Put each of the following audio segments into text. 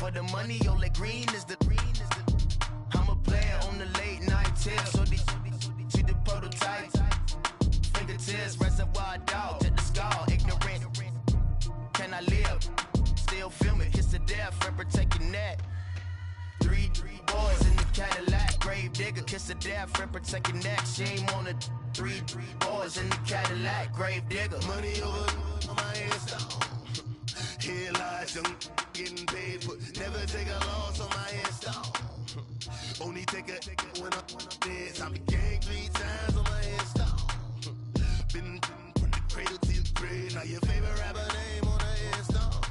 For the money, only green is the. I'm a player on the late night tip. So they see the prototype. Fingertips, reservoir dog, check the skull. Ignorant. Can I live? Still film it. Kiss the death, friend, protect your neck. Three boys in the Cadillac. Grave digger, kiss the death, friend, protect your neck. Shame on the three boys in the Cadillac. Grave digger. Money over on my headstone. Here lies young, getting paid for. Never take a loss on my headstone. Only take a when I'm dead. I'm gang 3 times on my headstone. Been from the cradle to the grave. Now your favorite rapper name on the headstone.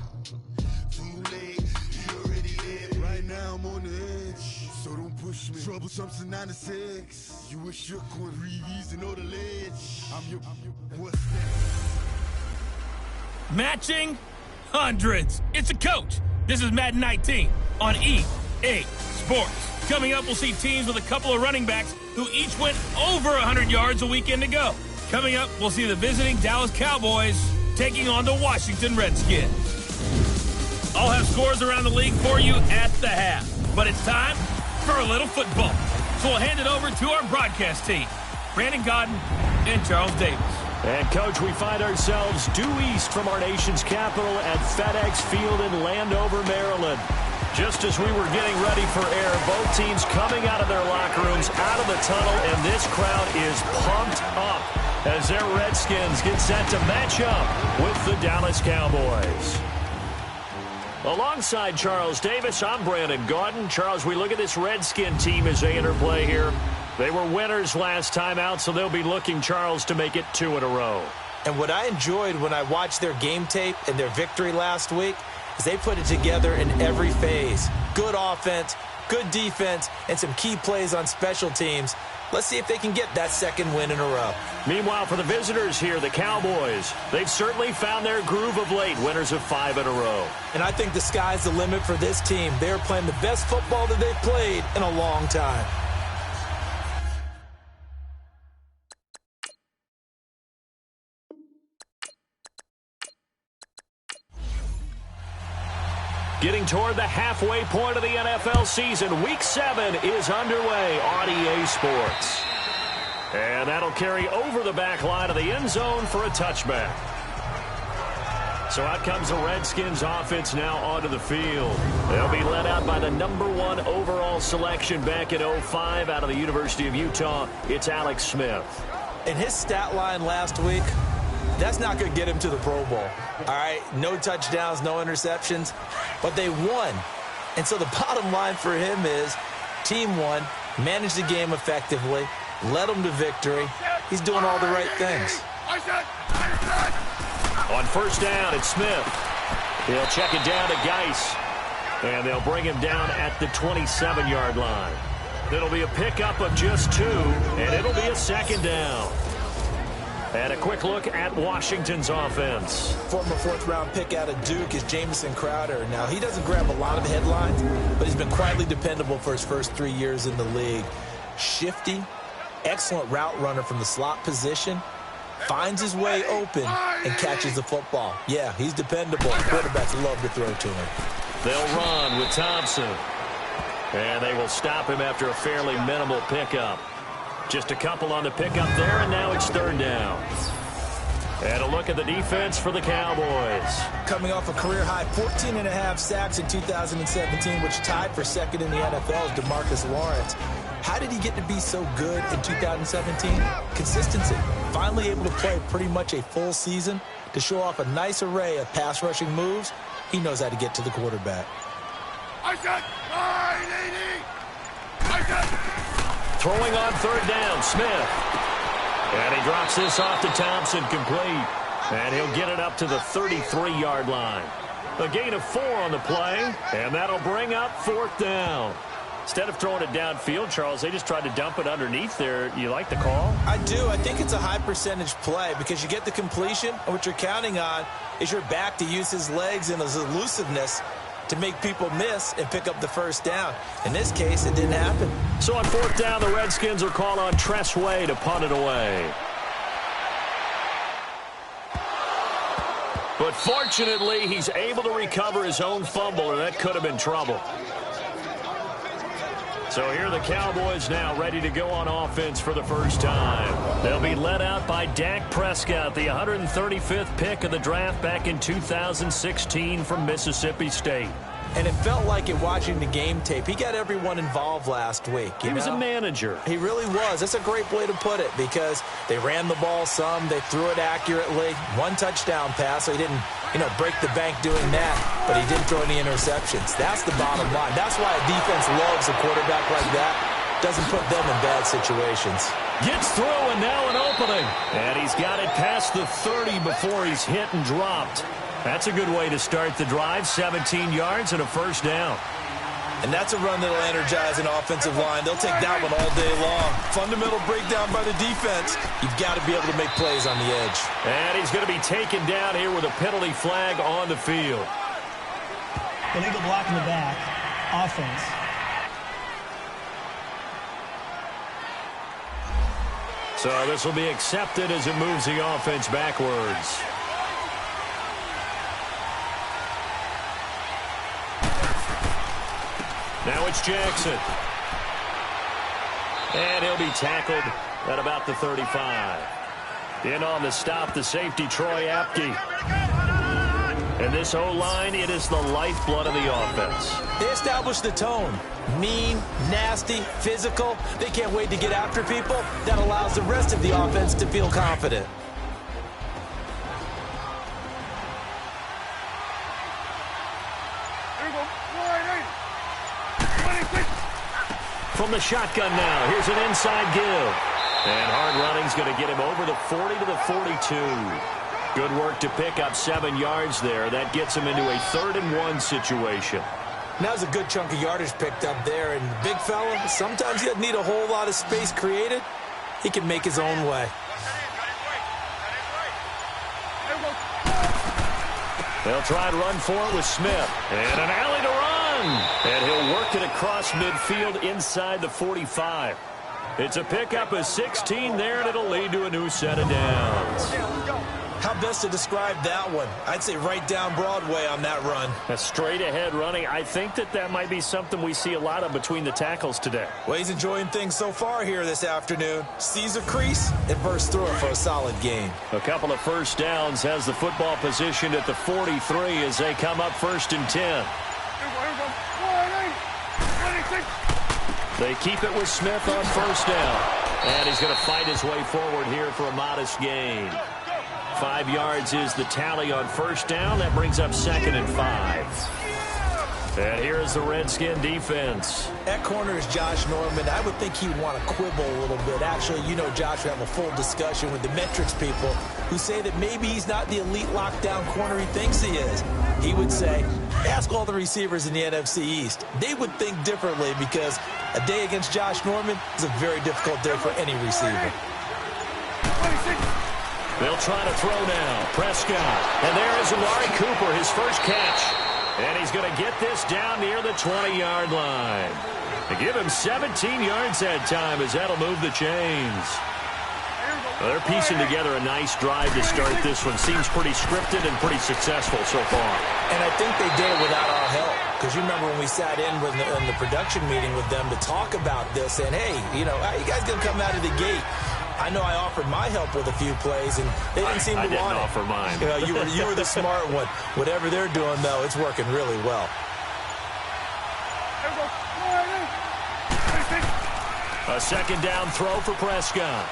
Too late, you already dead. Right now I'm on the edge, so don't push me. Troublesome to 96. You wish you could reason know the ledge. I'm your what's next? Matching hundreds. It's a coach. This is Madden 19 on EA Sports. Coming up, we'll see teams with a couple of running backs who each went over 100 yards a weekend ago. Coming up, we'll see the visiting Dallas Cowboys taking on the Washington Redskins. I'll have scores around the league for you at the half. But it's time for a little football. So we'll hand it over to our broadcast team, Brandon Godden and Charles Davis. And, Coach, we find ourselves due east from our nation's capital at FedEx Field in Landover, Maryland. Just as we were getting ready for air, both teams coming out of their locker rooms, out of the tunnel, and this crowd is pumped up as their Redskins get set to match up with the Dallas Cowboys. Alongside Charles Davis, I'm Brandon Gaudin. Charles, we look at this Redskin team as they interplay here. They were winners last time out, so they'll be looking, Charles, to make it 2 in a row. And what I enjoyed when I watched their game tape and their victory last week is they put it together in every phase. Good offense, good defense, and some key plays on special teams. Let's see if they can get that second win in a row. Meanwhile, for the visitors here, the Cowboys, they've certainly found their groove of late, winners of 5 in a row. And I think the sky's the limit for this team. They're playing the best football that they've played in a long time. Getting toward the halfway point of the NFL season, Week 7 is underway on EA Sports. And that'll carry over the back line of the end zone for a touchback. So out comes the Redskins offense now onto the field. They'll be led out by the #1 overall selection back in 2005 out of the University of Utah. It's Alex Smith. In his stat line last week, that's not going to get him to the Pro Bowl. All right, no touchdowns, no interceptions, but they won. And so the bottom line for him is team won, managed the game effectively, led them to victory. He's doing all the right things. On first down, it's Smith. He'll check it down to Geis, and they'll bring him down at the 27-yard line. It'll be a pickup of just 2, and it'll be a second down. And a quick look at Washington's offense. Former 4th-round pick out of Duke is Jamison Crowder. Now, he doesn't grab a lot of headlines, but he's been quietly dependable for his first 3 years in the league. Shifty, excellent route runner from the slot position, finds his way open and catches the football. Yeah, he's dependable. Quarterbacks love to throw to him. They'll run with Thompson. And they will stop him after a fairly minimal pickup. Just a couple on the pickup there, and now it's 3rd down. And a look at the defense for the Cowboys. Coming off a career-high 14.5 sacks in 2017, which tied for 2nd in the NFL is DeMarcus Lawrence. How did he get to be so good in 2017? Consistency. Finally able to play pretty much a full season to show off a nice array of pass-rushing moves. He knows how to get to the quarterback. Throwing on 3rd down, Smith. And he drops this off to Thompson, complete. And he'll get it up to the 33-yard line. A gain of 4 on the play, and that'll bring up 4th down. Instead of throwing it downfield, Charles, they just tried to dump it underneath there. You like the call? I do. I think it's a high-percentage play because you get the completion, and what you're counting on is your back to use his legs and his elusiveness to make people miss and pick up the first down. In this case, it didn't happen. So on 4th down, the Redskins will call on Tress Way to punt it away. But But fortunately, he's able to recover his own fumble, or that could have been trouble. So here are the Cowboys now ready to go on offense for the first time. They'll be led out by Dak Prescott, the 135th pick of the draft back in 2016 from Mississippi State. And it felt like it watching the game tape. He got everyone involved last week. He was a manager. He really was. That's a great way to put it because they ran the ball some. They threw it accurately. One touchdown pass, so he didn't, break the bank doing that. But he didn't throw any interceptions. That's the bottom line. That's why a defense loves a quarterback like that. Doesn't put them in bad situations. Gets through, and now an opening. And he's got it past the 30 before he's hit and dropped. That's a good way to start the drive. 17 yards and a first down. And that's a run that'll energize an offensive line. They'll take that one all day long. Fundamental breakdown by the defense. You've got to be able to make plays on the edge. And he's going to be taken down here with a penalty flag on the field. Illegal block in the back. Offense. So this will be accepted as it moves the offense backwards. Now it's Jackson. And he'll be tackled at about the 35. In on the stop, the safety, Troy Apke. And this O-line, it is the lifeblood of the offense. They established the tone. Mean, nasty, physical. They can't wait to get after people. That allows the rest of the offense to feel confident. From the shotgun now, here's an inside give. And hard running's going to get him over the 40 to the 42. Good work to pick up 7 yards there. That gets him into a 3rd and 1 situation. Now's a good chunk of yardage picked up there. And big fella, sometimes he doesn't need a whole lot of space created. He can make his own way. They'll try to run for it with Smith. And an alley to run. And he'll work it across midfield inside the 45. It's a pickup of 16 there, and it'll lead to a new set of downs. How best to describe that one? I'd say right down Broadway on that run. A straight-ahead running. I think that might be something we see a lot of between the tackles today. Well, he's enjoying things so far here this afternoon. Sees a crease and bursts through it for a solid gain. A couple of first downs, has the football positioned at the 43 as they come up 1st and 10. They keep it with Smith on 1st down. And he's going to fight his way forward here for a modest gain. 5 yards is the tally on 1st down. That brings up 2nd and 5. And here's the Redskin defense. At corner is Josh Norman. I would think he'd want to quibble a little bit. Actually, Josh, we have a full discussion with the metrics people who say that maybe he's not the elite lockdown corner he thinks he is. He would say, ask all the receivers in the NFC East. They would think differently because a day against Josh Norman is a very difficult day for any receiver. They'll try to throw now. Prescott. And there is Amari Cooper, his first catch. And he's going to get this down near the 20-yard line. They give him 17 yards that time as that'll move the chains. Well, they're piecing together a nice drive to start this one. Seems pretty scripted and pretty successful so far. And I think they did it without our help. Because you remember when we sat in the production meeting with them to talk about this, and hey, how you guys going to come out of the gate? I know I offered my help with a few plays, and they didn't seem to want it. I didn't offer mine. You were the smart one. Whatever they're doing, though, it's working really well. A 2nd down throw for Prescott.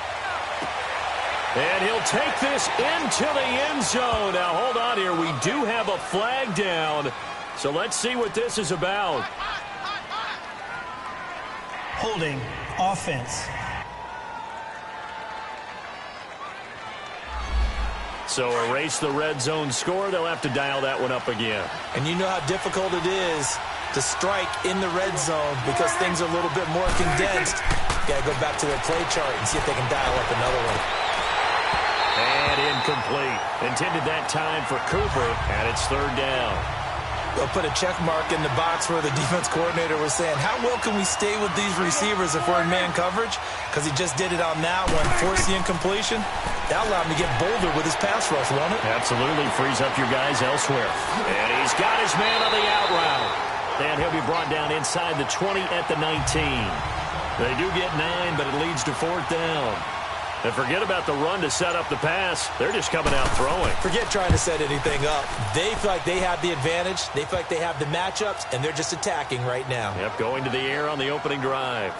And he'll take this into the end zone. Now, hold on here. We do have a flag down. So let's see what this is about. Holding offense. So erase the red zone score. They'll have to dial that one up again. And you know how difficult it is to strike in the red zone because things are a little bit more condensed. Got to go back to their play chart and see if they can dial up another one. And incomplete. Intended that time for Cooper, and it's 3rd down. They'll put a check mark in the box where the defense coordinator was saying, how well can we stay with these receivers if we're in man coverage? Because he just did it on that one, forced the incompletion. That allowed him to get bolder with his pass rush, won't it? Absolutely. Frees up your guys elsewhere. And he's got his man on the out route. And he'll be brought down inside the 20 at the 19. They do get 9, but it leads to 4th down. And forget about the run to set up the pass. They're just coming out throwing. Forget trying to set anything up. They feel like they have the advantage. They feel like they have the matchups, and they're just attacking right now. Yep, going to the air on the opening drive.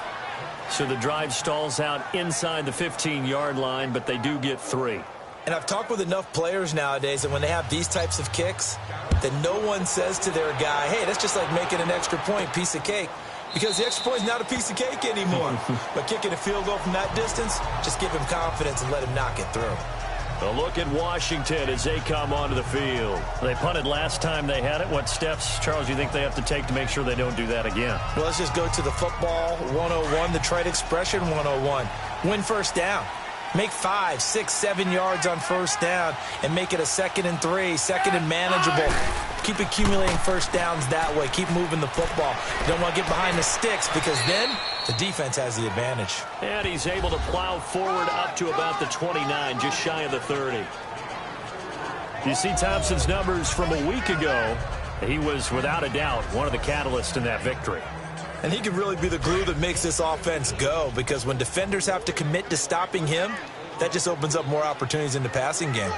So the drive stalls out inside the 15-yard line, but they do get 3. And I've talked with enough players nowadays that when they have these types of kicks, that no one says to their guy, hey, that's just like making an extra point, piece of cake. Because the extra point is not a piece of cake anymore. But kicking a field goal from that distance, just give him confidence and let him knock it through. A look at Washington as they come onto the field. They punted last time they had it. What steps, Charles, do you think they have to take to make sure they don't do that again? Well, let's just go to the football 101, the trite expression 101. Win first down. Make 5, 6, 7 yards on first down and make it a 2nd and 3, 2nd and manageable. Keep accumulating first downs that way. Keep moving the football. You don't want to get behind the sticks because then the defense has the advantage. And he's able to plow forward up to about the 29, just shy of the 30. You see Thompson's numbers from a week ago. He was, without a doubt, one of the catalysts in that victory. And he could really be the glue that makes this offense go because when defenders have to commit to stopping him, that just opens up more opportunities in the passing game.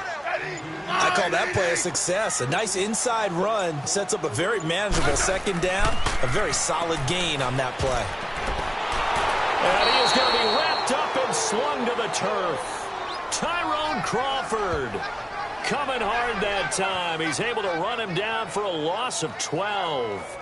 I call that play a success. A nice inside run sets up a very manageable 2nd down, a very solid gain on that play. And he is going to be wrapped up and slung to the turf. Tyrone Crawford coming hard that time. He's able to run him down for a loss of 12.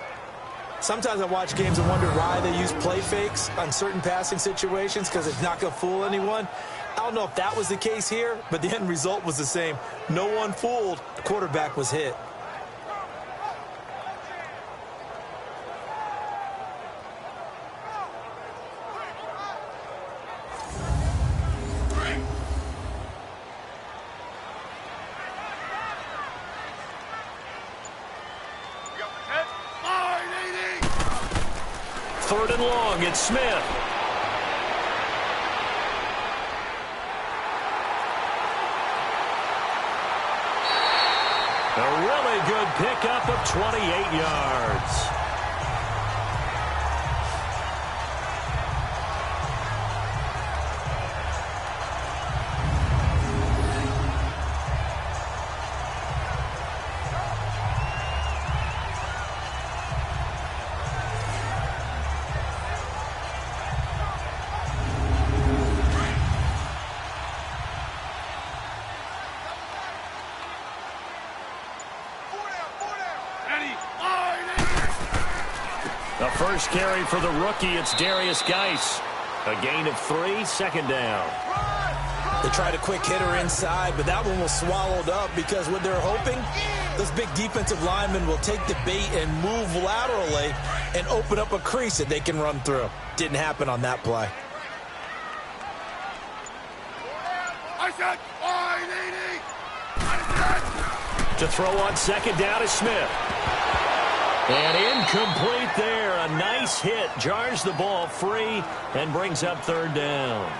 Sometimes I watch games and wonder why they use play fakes on certain passing situations because it's not going to fool anyone. I don't know if that was the case here, but the end result was the same. No one fooled. The quarterback was hit. Third and long, it's Smith. A really good pickup of 28 yards. The first carry for the rookie, it's Darius Geis. A gain of 3, 2nd down. They tried a quick hitter inside, but that one was swallowed up because what they're hoping, those big defensive linemen will take the bait and move laterally and open up a crease that they can run through. Didn't happen on that play. To throw on 2nd down is Smith. And incomplete there. A nice hit. Jars the ball free and brings up 3rd down.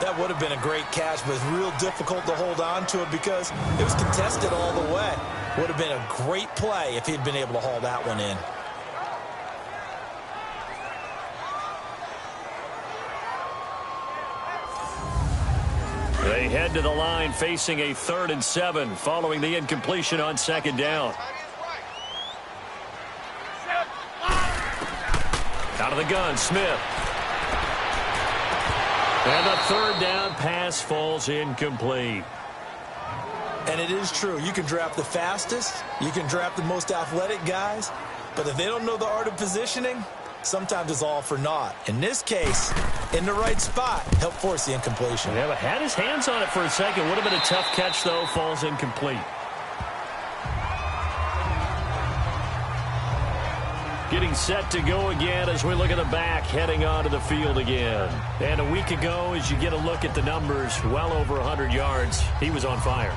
That would have been a great catch, but it's real difficult to hold on to it because it was contested all the way. Would have been a great play if he'd been able to haul that one in. They head to the line facing a 3rd and 7 following the incompletion on 2nd down. Out of the gun, Smith. And the 3rd down pass falls incomplete. And it is true. You can draft the fastest. You can draft the most athletic guys. But if they don't know the art of positioning, sometimes it's all for naught. In this case, in the right spot, helped force the incompletion. Yeah, but had his hands on it for a second. Would have been a tough catch, though. Falls incomplete. Getting set to go again as we look at the back heading onto the field again. And a week ago, as you get a look at the numbers, well over 100 yards, he was on fire.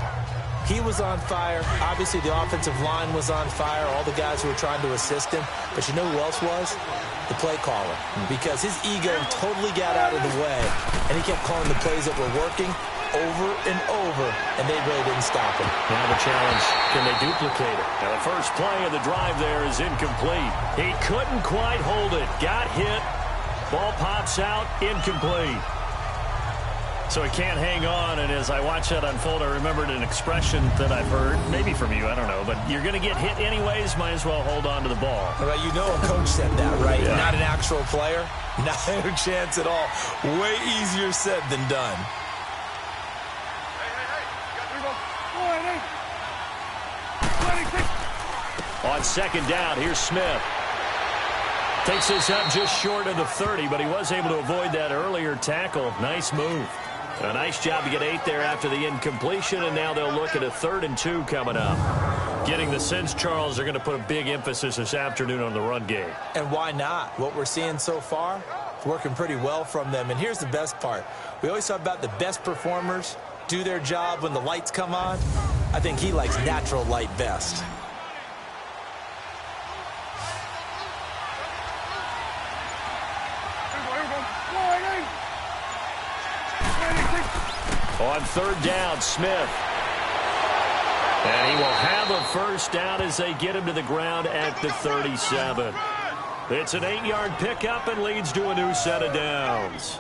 He was on fire. Obviously, the offensive line was on fire, all the guys who were trying to assist him. But you know who else was? The play caller. Because his ego totally got out of the way, and he kept calling the plays that were working over and over, and they really didn't stop him. Now the challenge, can they duplicate it? Now the first play of the drive there is incomplete. He couldn't quite hold it. Got hit. Ball pops out, incomplete. So he can't hang on, and as I watch that unfold, I remembered an expression that I've heard, maybe from you, I don't know, but you're going to get hit anyways, might as well hold on to the ball. Right, you know a coach said that, right? Yeah. Not an actual player. Not a chance at all. Way easier said than done. On second down, here's Smith. Takes this up just short of the 30, but he was able to avoid that earlier tackle. Nice move. A nice job to get 8 there after the incompletion, and now they'll look at a 3rd and 2 coming up. Getting the sense, Charles, they're going to put a big emphasis this afternoon on the run game. And why not? What we're seeing so far is working pretty well from them. And here's the best part. We always talk about the best performers do their job when the lights come on. I think he likes natural light best. On 3rd down, Smith. And he will have a first down as they get him to the ground at the 37. It's an 8-yard pickup and leads to a new set of downs.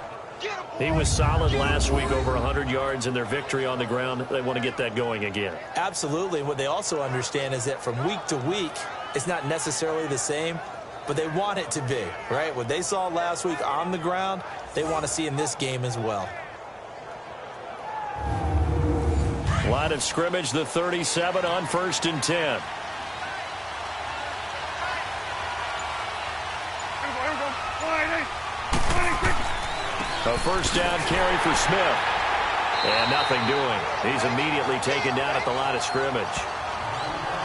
He was solid last week, over 100 yards in their victory on the ground. They want to get that going again. Absolutely. And what they also understand is that from week to week, it's not necessarily the same, but they want it to be, right? What they saw last week on the ground, they want to see in this game as well. Line of scrimmage, the 37 on 1st and 10. A first down carry for Smith. And nothing doing. He's immediately taken down at the line of scrimmage.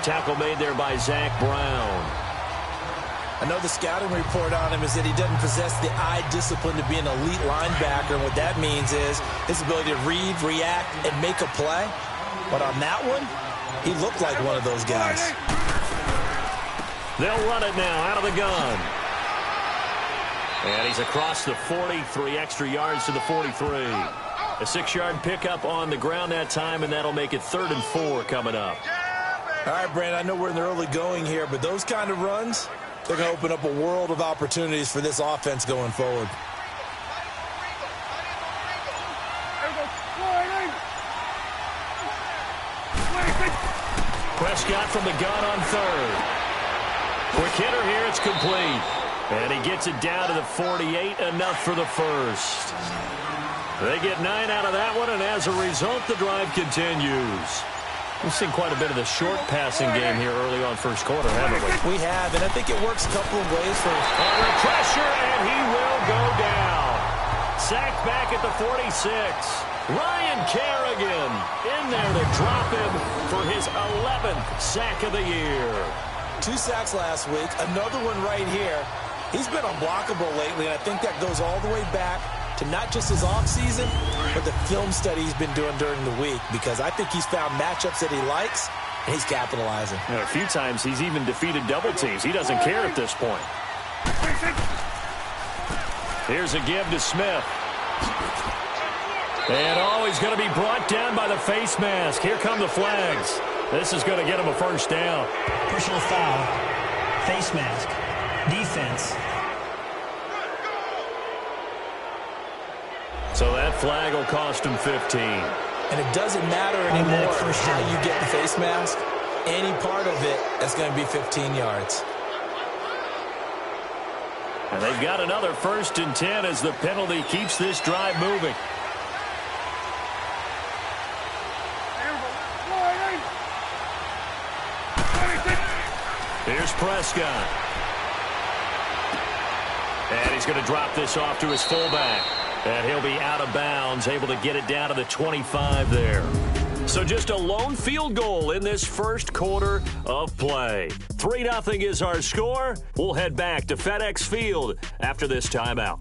Tackle made there by Zach Brown. I know the scouting report on him is that he doesn't possess the eye discipline to be an elite linebacker. And what that means is his ability to read, react, and make a play. But on that one, he looked like one of those guys. They'll run it now out of the gun. And he's across the 40, 3 extra yards to the 43. A 6-yard pickup on the ground that time, and that'll make it 3rd and 4 coming up. All right, Brandon, I know we're in the early going here, but those kind of runs, they're going to open up a world of opportunities for this offense going forward. Prescott from the gun on 3rd. Quick hitter here, it's complete. And he gets it down to the 48, enough for the first. They get 9 out of that one, and as a result, the drive continues. We've seen quite a bit of the short passing game here early on first quarter, haven't we? We have, and I think it works a couple of ways for him. Under pressure, and he will go down. Sacked back at the 46. Ryan Kerrigan in there to drop him for his 11th sack of the year. 2 sacks last week, another one right here. He's been unblockable lately, and I think that goes all the way back to not just his offseason, but the film study he's been doing during the week, because I think he's found matchups that he likes, and he's capitalizing. And a few times he's even defeated double teams. He doesn't care at this point. Here's a give to Smith. And he's going to be brought down by the face mask. Here come the flags. This is going to get him a first down. Personal foul. Face mask. Defense. So that flag will cost him 15. And it doesn't matter anymore how you get the face mask. Any part of it, that's going to be 15 yards. And they've got another 1st and 10 as the penalty keeps this drive moving. Here's Prescott. And he's going to drop this off to his fullback. And he'll be out of bounds, able to get it down to the 25 there. So just a lone field goal in this first quarter of play. 3-0 is our score. We'll head back to FedEx Field after this timeout.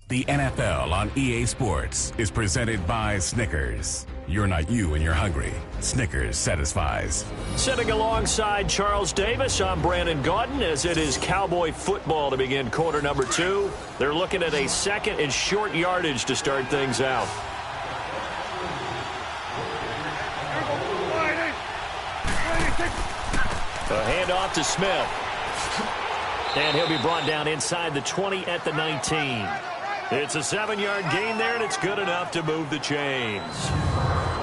The NFL on EA Sports is presented by Snickers. You're not you when you're hungry. Snickers satisfies. Sitting alongside Charles Davis, I'm Brandon Gaudin as it is Cowboy football to begin quarter number 2. They're looking at a second and short yardage to start things out. A handoff to Smith. And he'll be brought down inside the 20 at the 19. It's a 7-yard gain there, and it's good enough to move the chains.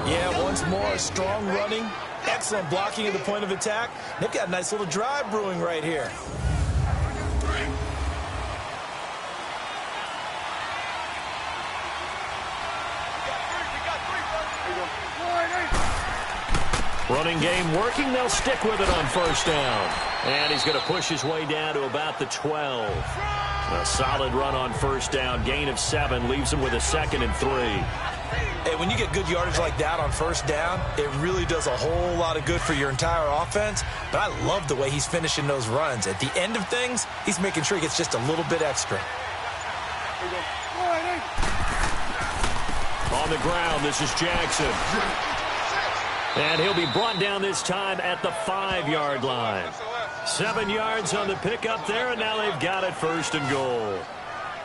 Yeah, once more, strong running, excellent blocking at the point of attack. They've got a nice little drive brewing right here. Running game working. They'll stick with it on first down. And he's going to push his way down to about the 12. A solid run on first down. Gain of 7 leaves him with a 2nd and 3. Hey, when you get good yardage like that on first down, it really does a whole lot of good for your entire offense. But I love the way he's finishing those runs. At the end of things, he's making sure he gets just a little bit extra. On the ground, this is Jackson. And he'll be brought down this time at the 5-yard line. 7 yards on the pickup there, and now they've got it 1st and goal.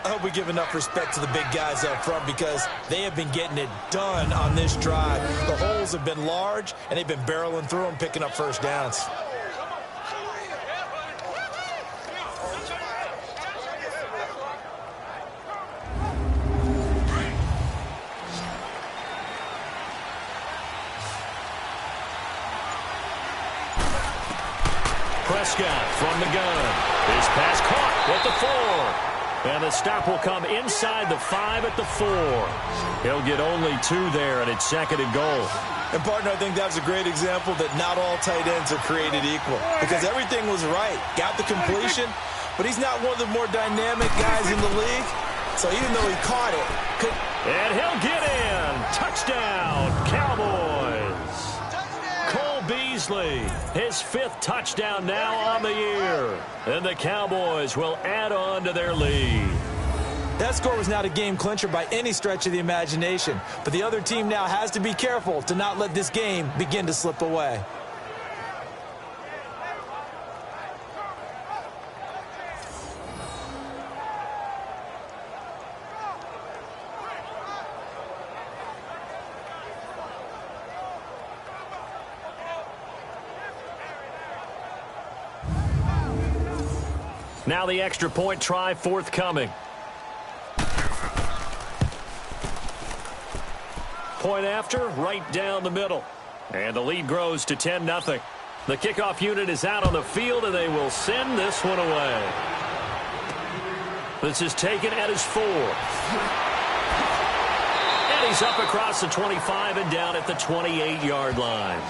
I hope we give enough respect to the big guys up front because they have been getting it done on this drive. The holes have been large, and they've been barreling through them, picking up first downs. Prescott from the gun. His pass caught at the 4. And the stop will come inside the 5 at the 4. He'll get only 2 there, and it's 2nd and goal. And, partner, I think that was a great example that not all tight ends are created equal because everything was right. Got the completion, but he's not one of the more dynamic guys in the league. So even though he caught it, and he'll get in. Touchdown, Cowboys. Cole Beasley, his 5th touchdown now on the year. And the Cowboys will add on to their lead. That score was not a game clincher by any stretch of the imagination. But the other team now has to be careful to not let this game begin to slip away. Now the extra point try forthcoming. Point after, right down the middle. And the lead grows to 10-0. The kickoff unit is out on the field, and they will send this one away. This is taken at his 4. And he's up across the 25 and down at the 28-yard line.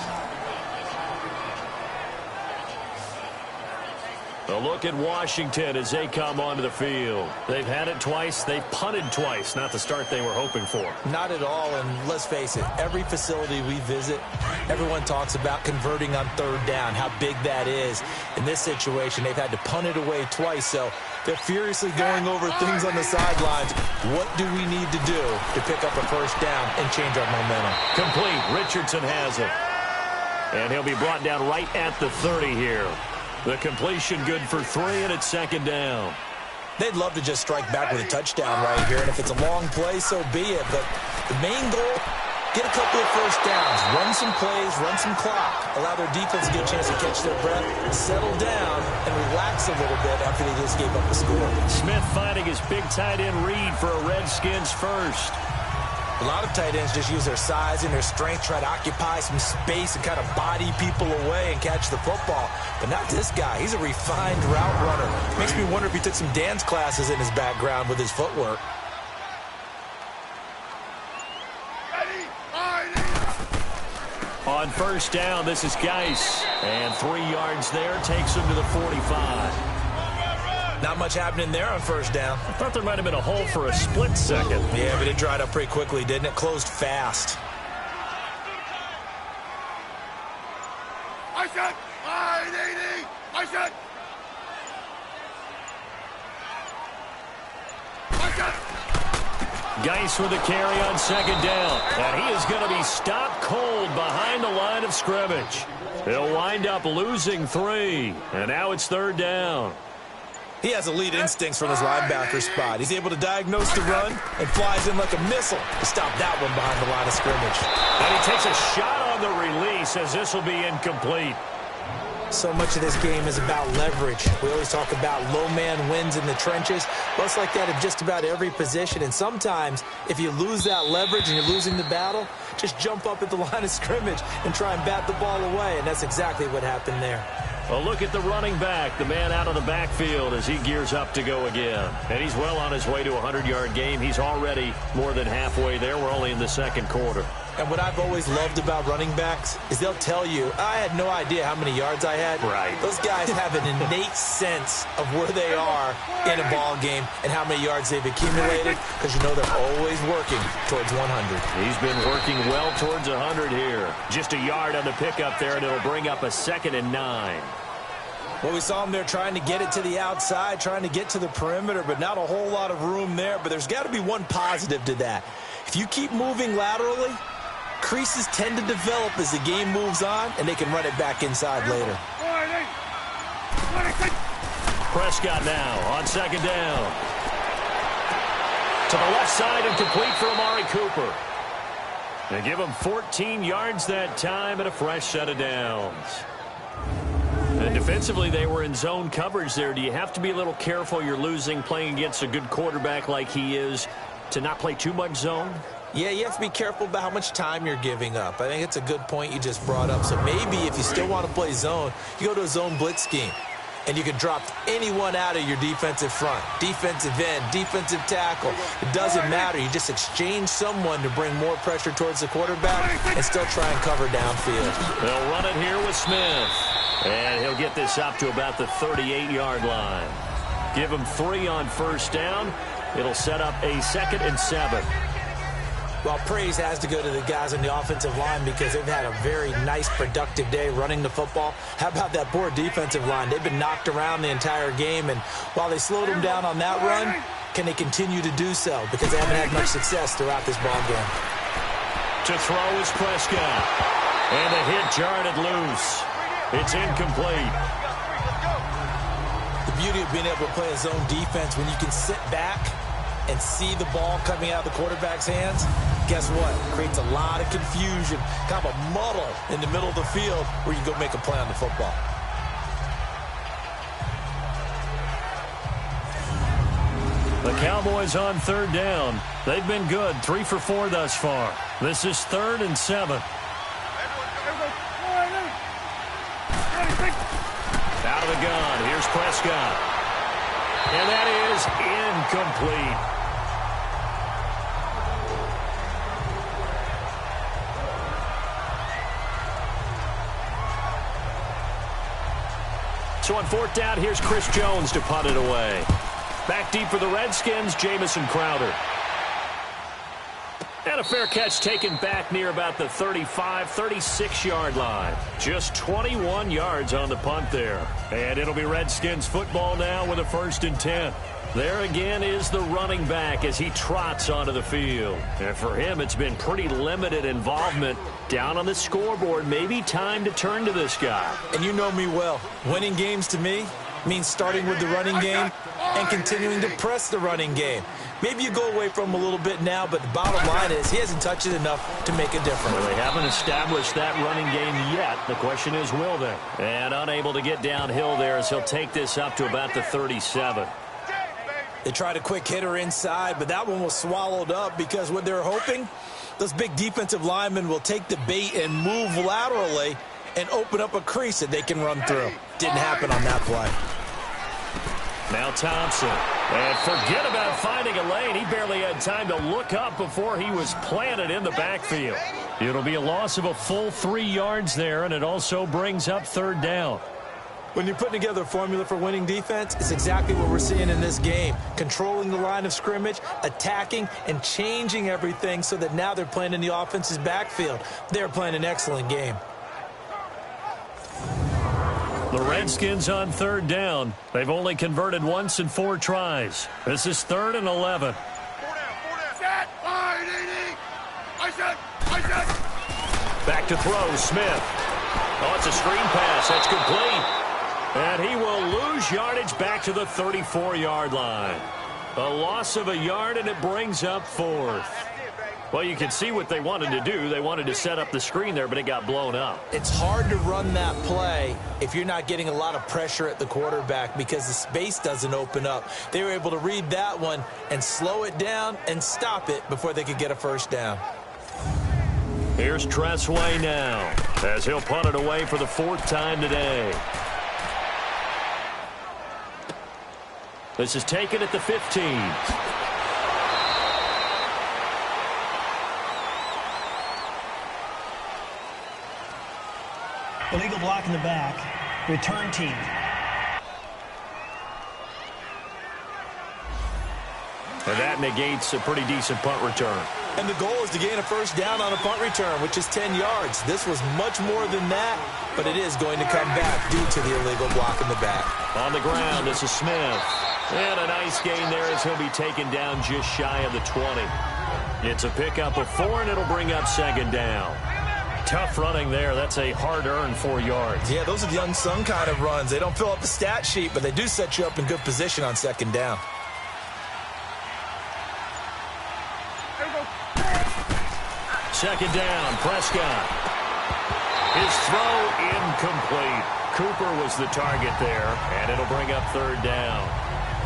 A look at Washington as they come onto the field. They've had it twice. They've punted twice. Not the start they were hoping for. Not at all, and let's face it, every facility we visit, everyone talks about converting on 3rd down, how big that is. In this situation, they've had to punt it away twice, so they're furiously going over things on the sidelines. What do we need to do to pick up a 1st down and change our momentum? Complete. Richardson has it. And he'll be brought down right at the 30 here. The completion good for 3, and it's 2nd down. They'd love to just strike back with a touchdown right here, and if it's a long play, so be it. But the main goal, get a couple of 1st downs, run some plays, run some clock, allow their defense to get a chance to catch their breath, settle down, and relax a little bit after they just gave up the score. Smith finding his big tight end read for a Redskins 1st. A lot of tight ends just use their size and their strength, try to occupy some space and kind of body people away and catch the football. But not this guy. He's a refined route runner. Makes me wonder if he took some dance classes in his background with his footwork. On 1st down, this is Geis. And 3 yards there takes him to the 45. Not much happening there on 1st down. I thought there might have been a hole for a split second. Yeah, but it dried up pretty quickly, didn't it? Closed fast. I said, 580. I said. Geis with the carry on second down. And he is going to be stopped cold behind the line of scrimmage. He'll wind up losing 3. And now it's third down. He has elite instincts from his linebacker spot. He's able to diagnose the run and flies in like a missile to stop that one behind the line of scrimmage. And he takes a shot on the release as this will be incomplete. So much of this game is about leverage. We always talk about low man wins in the trenches. Well, it's like that in just about every position. And sometimes, if you lose that leverage and you're losing the battle, just jump up at the line of scrimmage and try and bat the ball away. And that's exactly what happened there. Well, look at the running back, the man out of the backfield as he gears up to go again. And he's well on his way to a 100-yard game. He's already more than halfway there. We're only in the second quarter. And what I've always loved about running backs is they'll tell you, I had no idea how many yards I had. Right. Those guys have an innate sense of where they are in a ball game and how many yards they've accumulated because you know they're always working towards 100. He's been working well towards 100 here. Just a yard on the pickup there, and it'll bring up a 2nd and 9. Well, we saw him there trying to get it to the outside, trying to get to the perimeter, but not a whole lot of room there. But there's got to be one positive to that. If you keep moving laterally, creases tend to develop as the game moves on, and they can run it back inside later. Prescott now on second down. To the left side and complete for Amari Cooper. They give him 14 yards that time and a fresh set of downs. And defensively, they were in zone coverage there. Do you have to be a little careful you're losing playing against a good quarterback like he is to not play too much zone? Yeah, you have to be careful about how much time you're giving up. I think it's a good point you just brought up. So maybe if you still want to play zone, you go to a zone blitz scheme. And you can drop anyone out of your defensive front. Defensive end, defensive tackle. It doesn't matter. You just exchange someone to bring more pressure towards the quarterback and still try and cover downfield. They'll run it here with Smith. And he'll get this up to about the 38-yard line. Give him 3 on first down. It'll set up a 2nd and 7. Well, praise has to go to the guys on the offensive line because they've had a very nice, productive day running the football. How about that poor defensive line? They've been knocked around the entire game, and while they slowed them down on that run, can they continue to do so? Because they haven't had much success throughout this ball game. To throw is Prescott. And the hit jarred it loose. It's incomplete. The beauty of being able to play a zone defense when you can sit back and see the ball coming out of the quarterback's hands, guess what? Creates a lot of confusion, kind of a muddle in the middle of the field where you go make a play on the football. The Cowboys on third down. They've been good, 3 for 4 thus far. This is 3rd and 7. Out of the gun, here's Prescott. And that is incomplete. So on 4th down, here's Chris Jones to punt it away. Back deep for the Redskins, Jamison Crowder. And a fair catch taken back near about the 35, 36-yard line. Just 21 yards on the punt there. And it'll be Redskins football now with a 1st and 10. There again is the running back as he trots onto the field. And for him, it's been pretty limited involvement down on the scoreboard. Maybe time to turn to this guy. And you know me well. Winning games to me means starting with the running game and continuing to press the running game. Maybe you go away from him a little bit now, but the bottom line is he hasn't touched it enough to make a difference. Well, they haven't established that running game yet. The question is, will they? And unable to get downhill there as he'll take this up to about the 37. They tried a quick hitter inside, but that one was swallowed up because what they're hoping, those big defensive linemen will take the bait and move laterally and open up a crease that they can run through. Didn't happen on that play. Now Thompson. And forget about finding a lane. He barely had time to look up before he was planted in the backfield. It'll be a loss of a full 3 yards there, and it also brings up 3rd down. When you're putting together a formula for winning defense, it's exactly what we're seeing in this game. Controlling the line of scrimmage, attacking, and changing everything so that now they're playing in the offense's backfield. They're playing an excellent game. The Redskins on 3rd down. They've only converted once in 4 tries. This is 3rd and 11. 4 down, 4 down. Back to throw, Smith. Oh, it's a screen pass. That's complete. And he will lose yardage back to the 34-yard line. A loss of a yard, and it brings up 4th. Well, you can see what they wanted to do. They wanted to set up the screen there, but it got blown up. It's hard to run that play if you're not getting a lot of pressure at the quarterback because the space doesn't open up. They were able to read that one and slow it down and stop it before they could get a first down. Here's Tressway now as he'll punt it away for the 4th time today. This is taken at the 15. Illegal block in the back. Return team. And that negates a pretty decent punt return. And the goal is to gain a first down on a punt return, which is 10 yards. This was much more than that, but it is going to come back due to the illegal block in the back. On the ground, this is Smith. And a nice gain there as he'll be taken down just shy of the 20. It's a pickup of 4, and it'll bring up 2nd down. Tough running there. That's a hard-earned 4 yards. Yeah, those are the unsung kind of runs. They don't fill up the stat sheet, but they do set you up in good position on 2nd down. Second down, Prescott. His throw incomplete. Cooper was the target there, and it'll bring up 3rd down.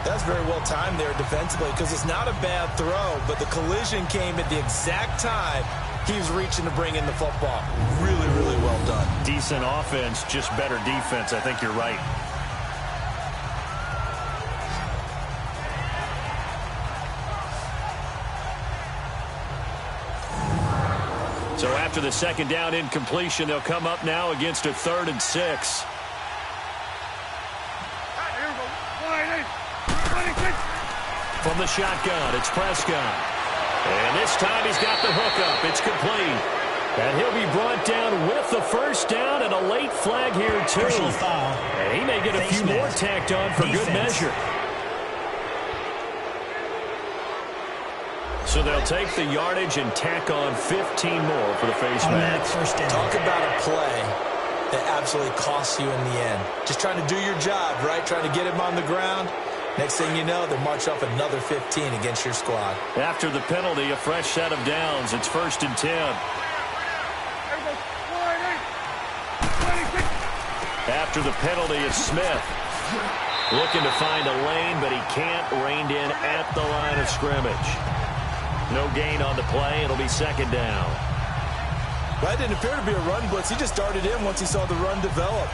That's very well timed there defensively because it's not a bad throw, but the collision came at the exact time he was reaching to bring in the football. Really, really well done. Decent offense, just better defense. I think you're right. So after the 2nd down incompletion, they'll come up now against a 3rd and 6. From the shotgun, it's Prescott. And this time he's got the hookup. It's complete. And he'll be brought down with the first down and a late flag here, too. Personal foul. And he may get a few more tacked on for good measure. So they'll take the yardage and tack on 15 more for the face mask. First down. Talk about a play that absolutely costs you in the end. Just trying to do your job, right? Trying to get him on the ground. Next thing you know, they march off another 15 against your squad. After the penalty, a fresh set of downs. It's 1st and 10. After the penalty, it's Smith. Looking to find a lane, but he can't. Reined in at the line of scrimmage. No gain on the play. It'll be 2nd down. Well, that didn't appear to be a run blitz. He just darted in once he saw the run develop.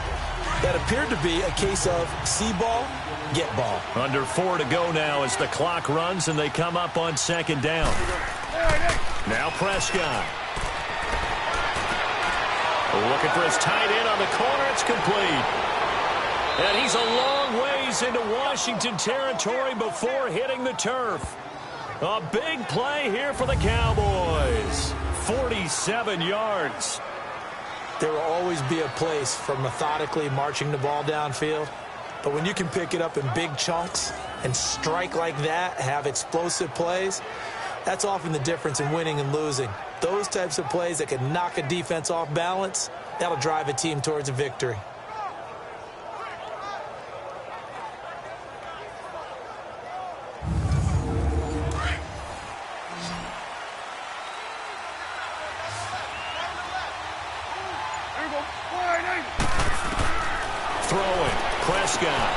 That appeared to be a case of see ball, get ball. Under 4 to go now as the clock runs and they come up on 2nd down. Now Prescott. Looking for his tight end on the corner. It's complete. And he's a long ways into Washington territory before hitting the turf. A big play here for the Cowboys. 47 yards. There will always be a place for methodically marching the ball downfield. But when you can pick it up in big chunks and strike like that, have explosive plays, that's often the difference in winning and losing. Those types of plays that can knock a defense off balance, that'll drive a team towards a victory. Throwing, Prescott.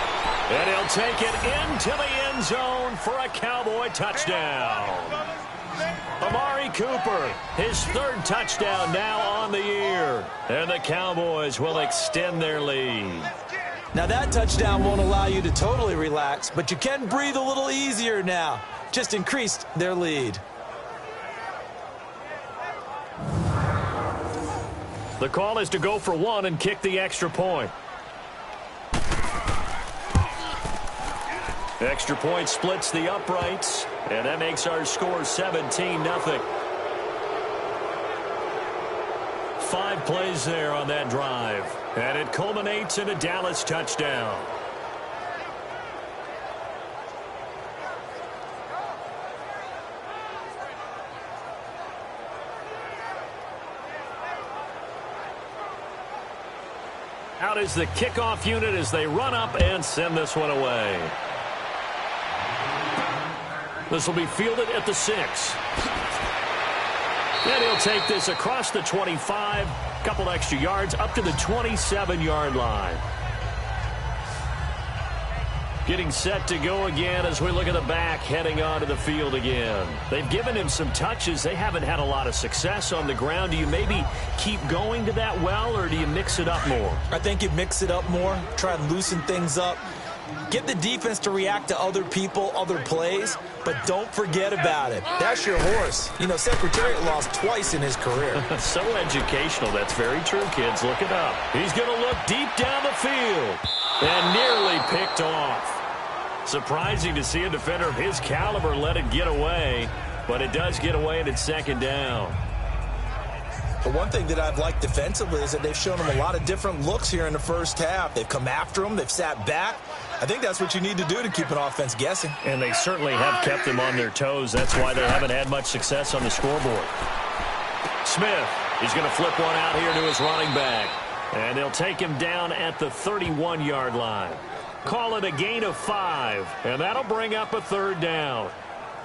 And he'll take it into the end zone for a Cowboy touchdown. Amari Cooper, his 3rd touchdown now on the year. And the Cowboys will extend their lead. Now that touchdown won't allow you to totally relax, but you can breathe a little easier now. Just increased their lead. The call is to go for 1 and kick the extra point. Extra point splits the uprights, and that makes our score 17-0. 5 plays there on that drive, and it culminates in a Dallas touchdown. Out is the kickoff unit as they run up and send this one away. This will be fielded at the 6. And he'll take this across the 25, couple extra yards up to the 27-yard line. Getting set to go again as we look at the back heading onto the field again. They've given him some touches. They haven't had a lot of success on the ground. Do you maybe keep going to that well, or do you mix it up more? I think you mix it up more, try and loosen things up. Get the defense to react to other people, other plays, but don't forget about it. That's your horse. You know, Secretariat lost twice in his career. So educational. That's very true, kids. Look it up. He's going to look deep down the field and nearly picked off. Surprising to see a defender of his caliber let it get away, but it does get away and it's second down. But one thing that I've liked defensively is that they've shown him a lot of different looks here in the first half. They've come after him. They've sat back. I think that's what you need to do to keep an offense guessing. And they certainly have kept them on their toes. That's why they haven't had much success on the scoreboard. Smith is going to flip one out here to his running back. And they'll take him down at the 31-yard line. Call it a gain of 5, and that'll bring up a third down.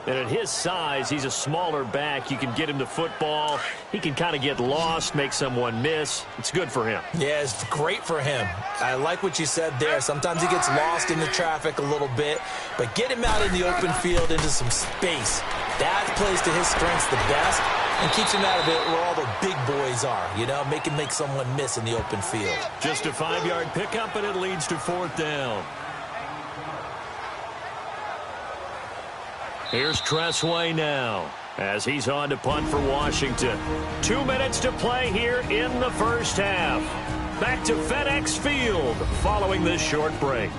And at his size, he's a smaller back. You can get him the football. He can kind of get lost, make someone miss. It's good for him. Yeah, it's great for him. I like what you said there. Sometimes he gets lost in the traffic a little bit, but get him out in the open field into some space. That plays to his strengths the best and keeps him out of it where all the big boys are, you know, make him make someone miss in the open field. Just a 5-yard pickup, and it leads to fourth down. Here's Tressway now as he's on to punt for Washington. 2 minutes to play here in the first half. Back to FedEx Field following this short break.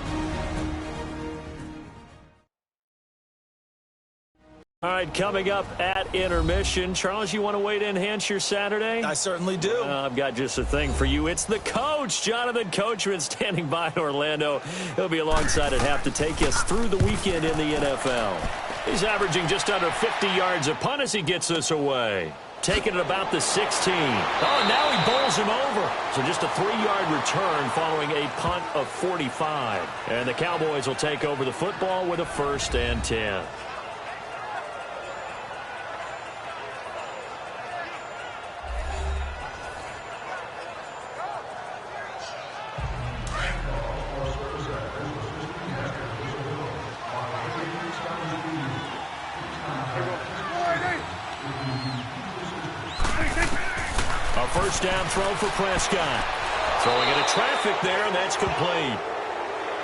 All right, coming up at intermission. Charles, you want to wait to enhance your Saturday? I certainly do. I've got just a thing for you. It's the coach, Jonathan Coachman, standing by in Orlando. He'll be alongside at half to take us through the weekend in the NFL. He's averaging just under 50 yards a punt as he gets this away. Taking it about the 16. Oh, now he bowls him over. So just a 3-yard return following a punt of 45. And the Cowboys will take over the football with a 1st and 10. First down throw for Prescott. Throwing into traffic there, and that's complete.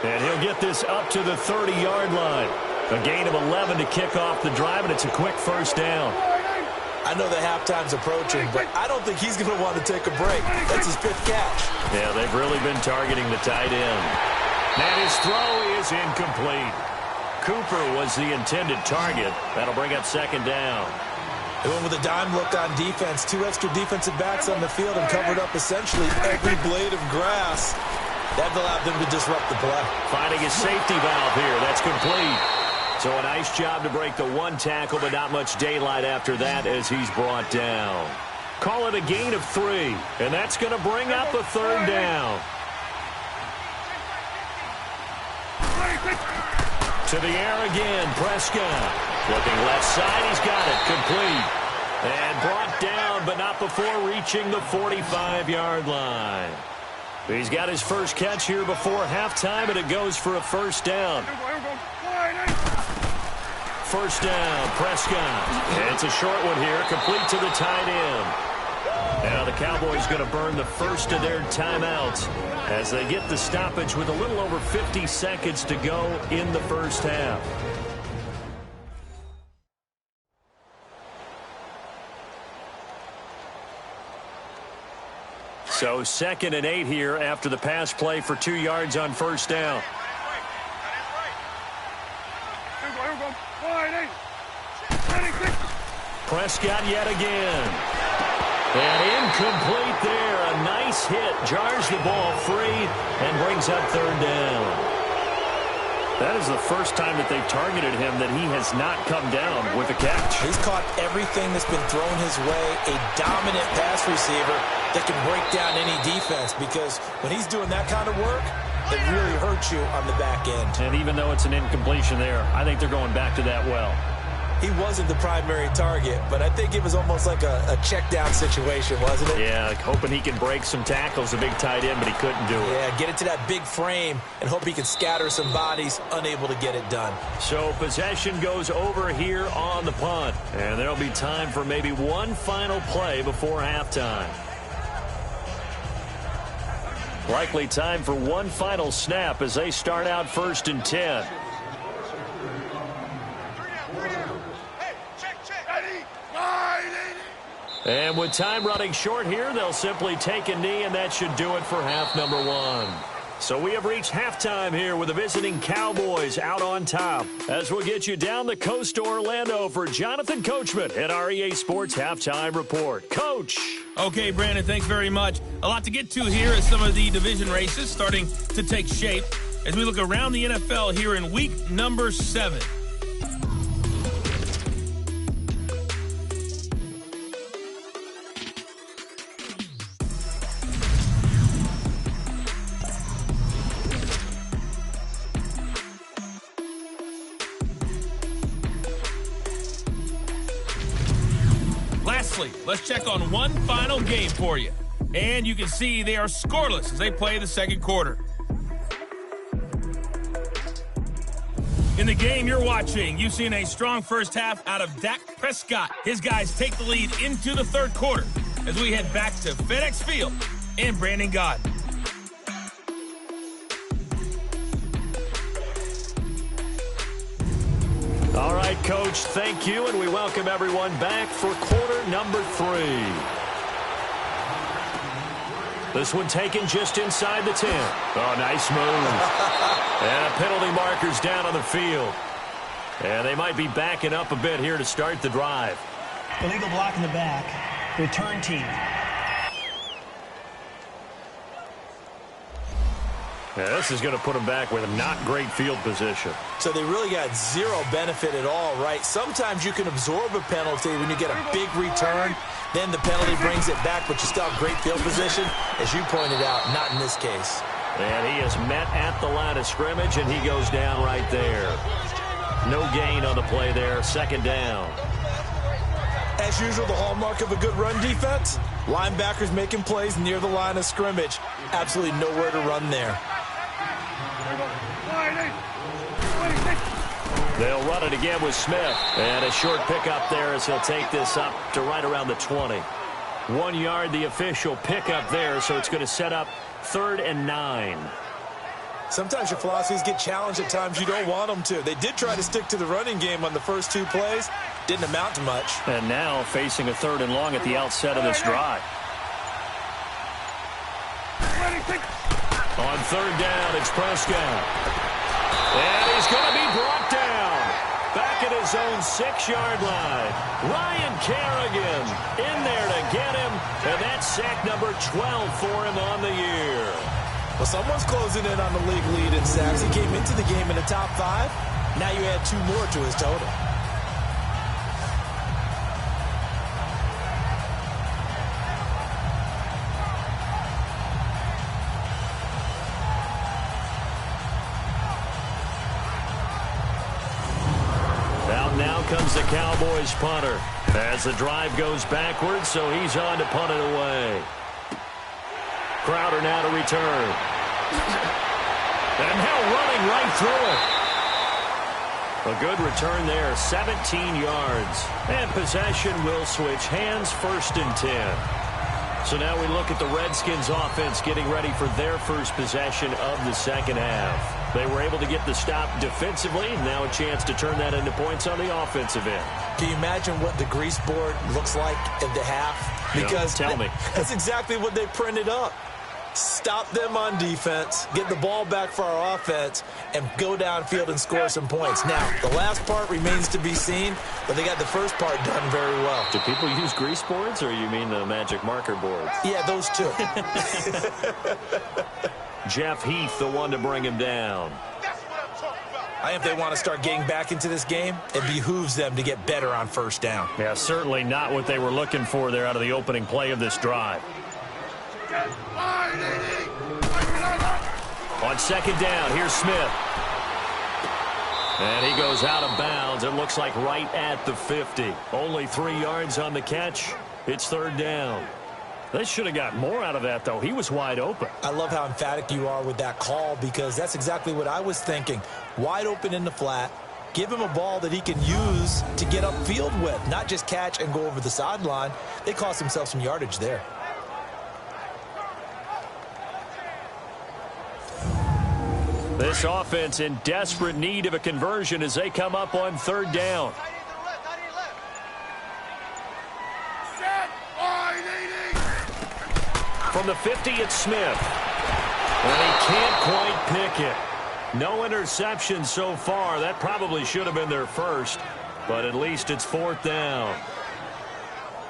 And he'll get this up to the 30-yard line. A gain of 11 to kick off the drive, and it's a quick first down. I know the halftime's approaching, but I don't think he's going to want to take a break. That's his 5th catch. Yeah, they've really been targeting the tight end. And his throw is incomplete. Cooper was the intended target. That'll bring up second down. They went with a dime look on defense. 2 extra defensive backs on the field and covered up essentially every blade of grass. That allowed them to disrupt the play. Finding his safety valve here. That's complete. So a nice job to break the 1 tackle, but not much daylight after that as he's brought down. Call it a gain of 3, and that's going to bring up a third down. To the air again, Prescott. Looking left side, he's got it, complete. And brought down, but not before reaching the 45-yard line. He's got his first catch here before halftime, and it goes for a first down. First down, Prescott. And it's a short one here, complete to the tight end. Now the Cowboys going to burn the first of their timeouts as they get the stoppage with a little over 50 seconds to go in the first half. So 2nd and 8 here after the pass play for 2 yards on first down. Prescott yet again. And incomplete there. A nice hit. Jars the ball free and brings up third down. That is the first time that they've targeted him that he has not come down with a catch. He's caught everything that's been thrown his way. A dominant pass receiver. that can break down any defense, because when he's doing that kind of work, it really hurts you on the back end. And even though it's an incompletion there, I think they're going back to that well. He wasn't the primary target, but I think it was almost like a check down situation, wasn't it? Yeah, like hoping he can break some tackles, a big tight end, but he couldn't do it. Yeah, get it to that big frame and hope he can scatter some bodies, unable to get it done. So possession goes over here on the punt, and there'll be time for maybe one final play before halftime. Likely time for one final snap as they start out 1st and 10. And with time running short here, they'll simply take a knee, and that should do it for half number 1. So we have reached halftime here with the visiting Cowboys out on top. As we'll get you down the coast to Orlando for Jonathan Coachman at our EA Sports Halftime Report. Coach. Okay, Brandon, thanks very much. A lot to get to here as some of the division races starting to take shape as we look around the NFL here in week number 7. Lastly, let's check on one final game for you. And you can see they are scoreless as they play the second quarter. In the game you're watching, you've seen a strong first half out of Dak Prescott. His guys take the lead into the third quarter as we head back to FedEx Field and Brandon Gaudin. All right, Coach, thank you, and we welcome everyone back for quarter number 3. This one taken just inside the 10. Oh, nice move. And penalty markers down on the field. And they might be backing up a bit here to start the drive. Illegal block in the back. Return team. Yeah, this is going to put them back with not great field position. So they really got zero benefit at all, right? Sometimes you can absorb a penalty when you get a big return. Then the penalty brings it back, but you still have great field position. As you pointed out, not in this case. And he is met at the line of scrimmage, and he goes down right there. No gain on the play there. Second down. As usual, the hallmark of a good run defense, linebackers making plays near the line of scrimmage. Absolutely nowhere to run there. They'll run it again with Smith. And a short pickup there as he'll take this up to right around the 20. 1 yard, the official pickup there, so it's going to set up 3rd and 9. Sometimes your philosophies get challenged at times you don't want them to. They did try to stick to the running game on the first 2 plays. Didn't amount to much. And now facing a 3rd and long at the outset of this drive. On 3rd down, it's Prescott. And he's going to be brought down. Back at his own 6-yard line. Ryan Kerrigan in there to get him. And that's sack number 12 for him on the year. Well, someone's closing in on the league lead in sacks. He came into the game in the top 5. Now you add 2 more to his total. Now comes the Cowboys punter as the drive goes backwards, so he's on to punt it away. Crowder now to return. And now running right through it. A good return there, 17 yards. And possession will switch hands, 1st and 10. So now we look at the Redskins offense getting ready for their first possession of the second half. They were able to get the stop defensively. Now a chance to turn that into points on the offensive end. Can you imagine what the grease board looks like at the half? Because tell me. That's exactly what they printed up. Stop them on defense, get the ball back for our offense, and go downfield and score some points. Now, the last part remains to be seen, but they got the first part done very well. Do people use grease boards, or you mean the magic marker boards? Yeah, those two. Jeff Heath, the one to bring him down. I think if they want to start getting back into this game, it behooves them to get better on 1st down. Yeah, certainly not what they were looking for there out of the opening play of this drive. On second down, here's Smith. And he goes out of bounds. It looks like right at the 50. Only 3 yards on the catch. It's third down. They should have got more out of that, though. He was wide open. I love how emphatic you are with that call because that's exactly what I was thinking. Wide open in the flat. Give him a ball that he can use to get upfield with, not just catch and go over the sideline. They cost themselves some yardage there. This offense in desperate need of a conversion as they come up on third down. From the 50, it's Smith. And he can't quite pick it. No interception so far. That probably should have been their first, but at least it's fourth down.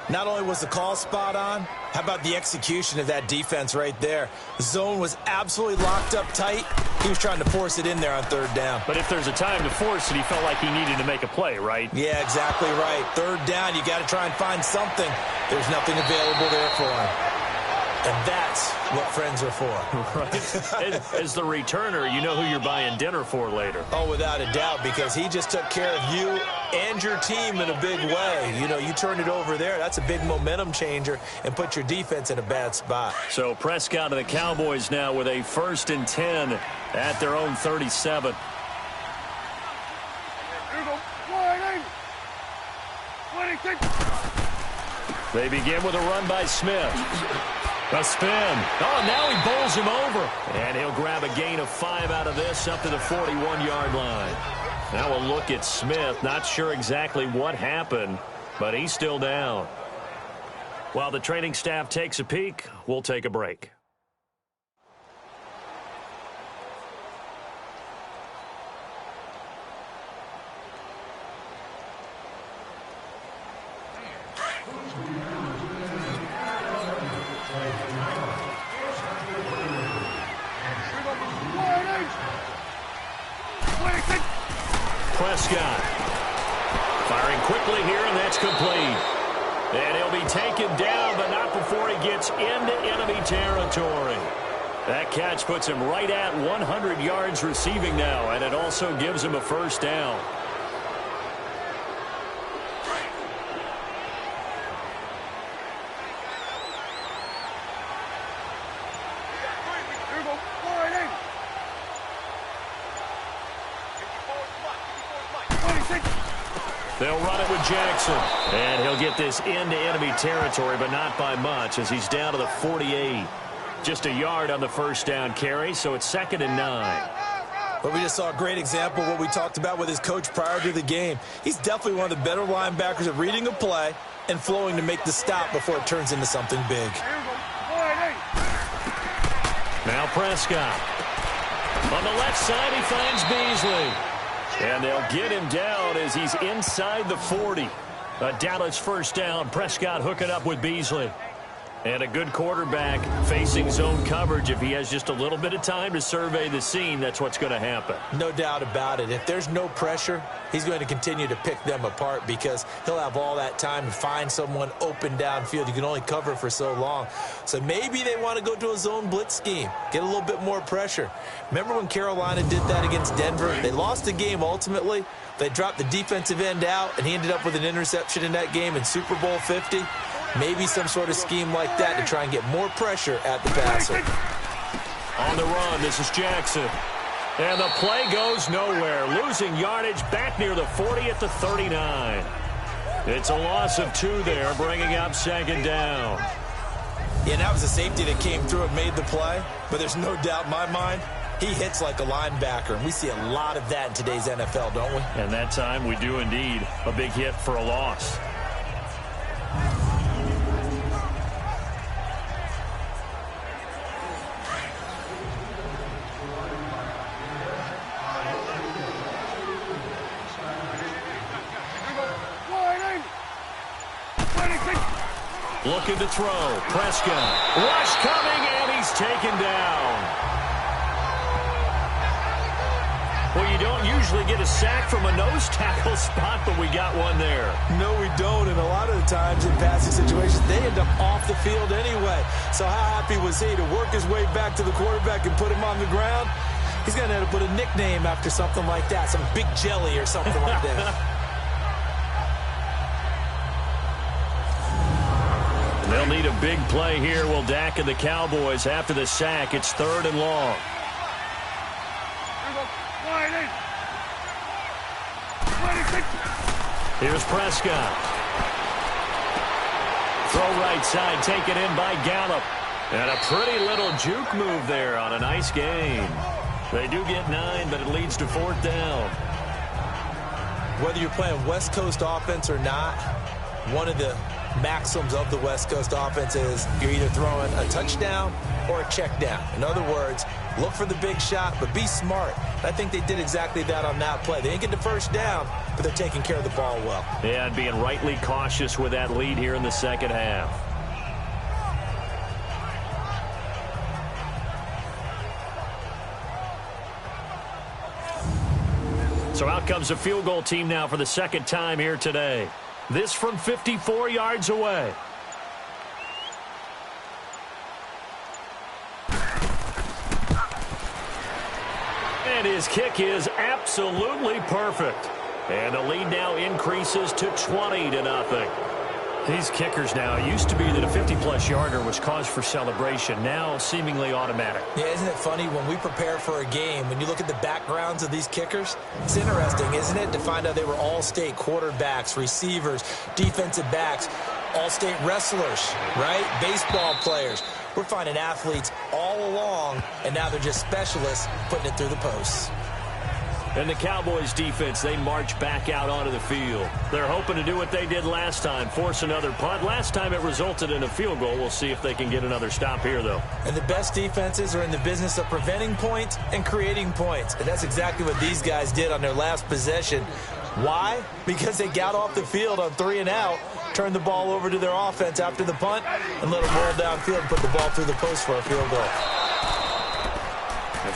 Not only was the call spot on, how about the execution of that defense right there? The zone was absolutely locked up tight. He was trying to force it in there on third down. But if there's a time to force it, he felt like he needed to make a play, right? Yeah, exactly right. Third down, you got to try and find something. There's nothing available there for him. And that's what friends are for. Right. As the returner, you know who you're buying dinner for later. Oh, without a doubt, because he just took care of you and your team in a big way. You know, you turned it over there. That's a big momentum changer and put your defense in a bad spot. So Prescott and the Cowboys now with a 1st and 10 at their own 37. They begin with a run by Smith. A spin. Oh, now he bowls him over. And he'll grab a gain of 5 out of this up to the 41-yard line. Now a look at Smith. Not sure exactly what happened, but he's still down. While the training staff takes a peek, we'll take a break. Prescott firing quickly here, and that's complete. And he'll be taken down, but not before he gets into enemy territory. That catch puts him right at 100 yards receiving now, and it also gives him a first down. They'll run it with Jackson. And he'll get this into enemy territory, but not by much as he's down to the 48. Just a yard on the first down carry, so it's 2nd and 9. But we just saw a great example of what we talked about with his coach prior to the game. He's definitely one of the better linebackers at reading a play and flowing to make the stop before it turns into something big. Now Prescott. On the left side, he finds Beasley. And they'll get him down as he's inside the 40. A Dallas first down. Prescott hooking up with Beasley. And a good quarterback facing zone coverage. If he has just a little bit of time to survey the scene, that's what's going to happen. No doubt about it. If there's no pressure, he's going to continue to pick them apart because he'll have all that time to find someone open downfield. You can only cover for so long. So maybe they want to go to a zone blitz scheme, get a little bit more pressure. Remember when Carolina did that against Denver? They lost the game ultimately. They dropped the defensive end out, and he ended up with an interception in that game in Super Bowl 50. Maybe some sort of scheme like that to try and get more pressure at the passer. On the run, this is Jackson. And the play goes nowhere. Losing yardage back near the 40 at the 39. It's a loss of 2 there, bringing up 2nd down. Yeah, that was a safety that came through and made the play. But there's no doubt in my mind, he hits like a linebacker. And we see a lot of that in today's NFL, don't we? And that time we do indeed. A big hit for a loss. Looking to throw. Prescott. Rush coming, and he's taken down. Well, you don't usually get a sack from a nose tackle spot, but we got one there. No, we don't, and a lot of the times in passing situations, they end up off the field anyway. So how happy was he to work his way back to the quarterback and put him on the ground? He's going to have to put a nickname after something like that, some Big Jelly or something like that. They'll need a big play here. Will Dak and the Cowboys after the sack. It's 3rd and long. Here's Prescott. Throw right side, taken in by Gallup. And a pretty little juke move there on a nice gain. They do get 9, but it leads to 4th down. Whether you're playing West Coast offense or not, one of the maxims of the West Coast offense is you're either throwing a touchdown or a check down. In other words, look for the big shot, but be smart. I think they did exactly that on that play. They didn't get the first down, but they're taking care of the ball well. Yeah, and being rightly cautious with that lead here in the second half. So out comes a field goal team now for the second time here today. This from 54 yards away. And his kick is absolutely perfect. And the lead now increases to 20-0. These kickers now, it used to be that a 50-plus yarder was cause for celebration. Now seemingly automatic. Yeah, isn't it funny when we prepare for a game, when you look at the backgrounds of these kickers, it's interesting, isn't it, to find out they were all-state quarterbacks, receivers, defensive backs, all-state wrestlers, right? Baseball players. We're finding athletes all along, and now they're just specialists putting it through the posts. And the Cowboys defense, they march back out onto the field. They're hoping to do what they did last time, force another punt. Last time it resulted in a field goal. We'll see if they can get another stop here, though. And the best defenses are in the business of preventing points and creating points. And that's exactly what these guys did on their last possession. Why? Because they got off the field on 3 and out, turned the ball over to their offense after the punt, and let them roll downfield and put the ball through the post for a field goal.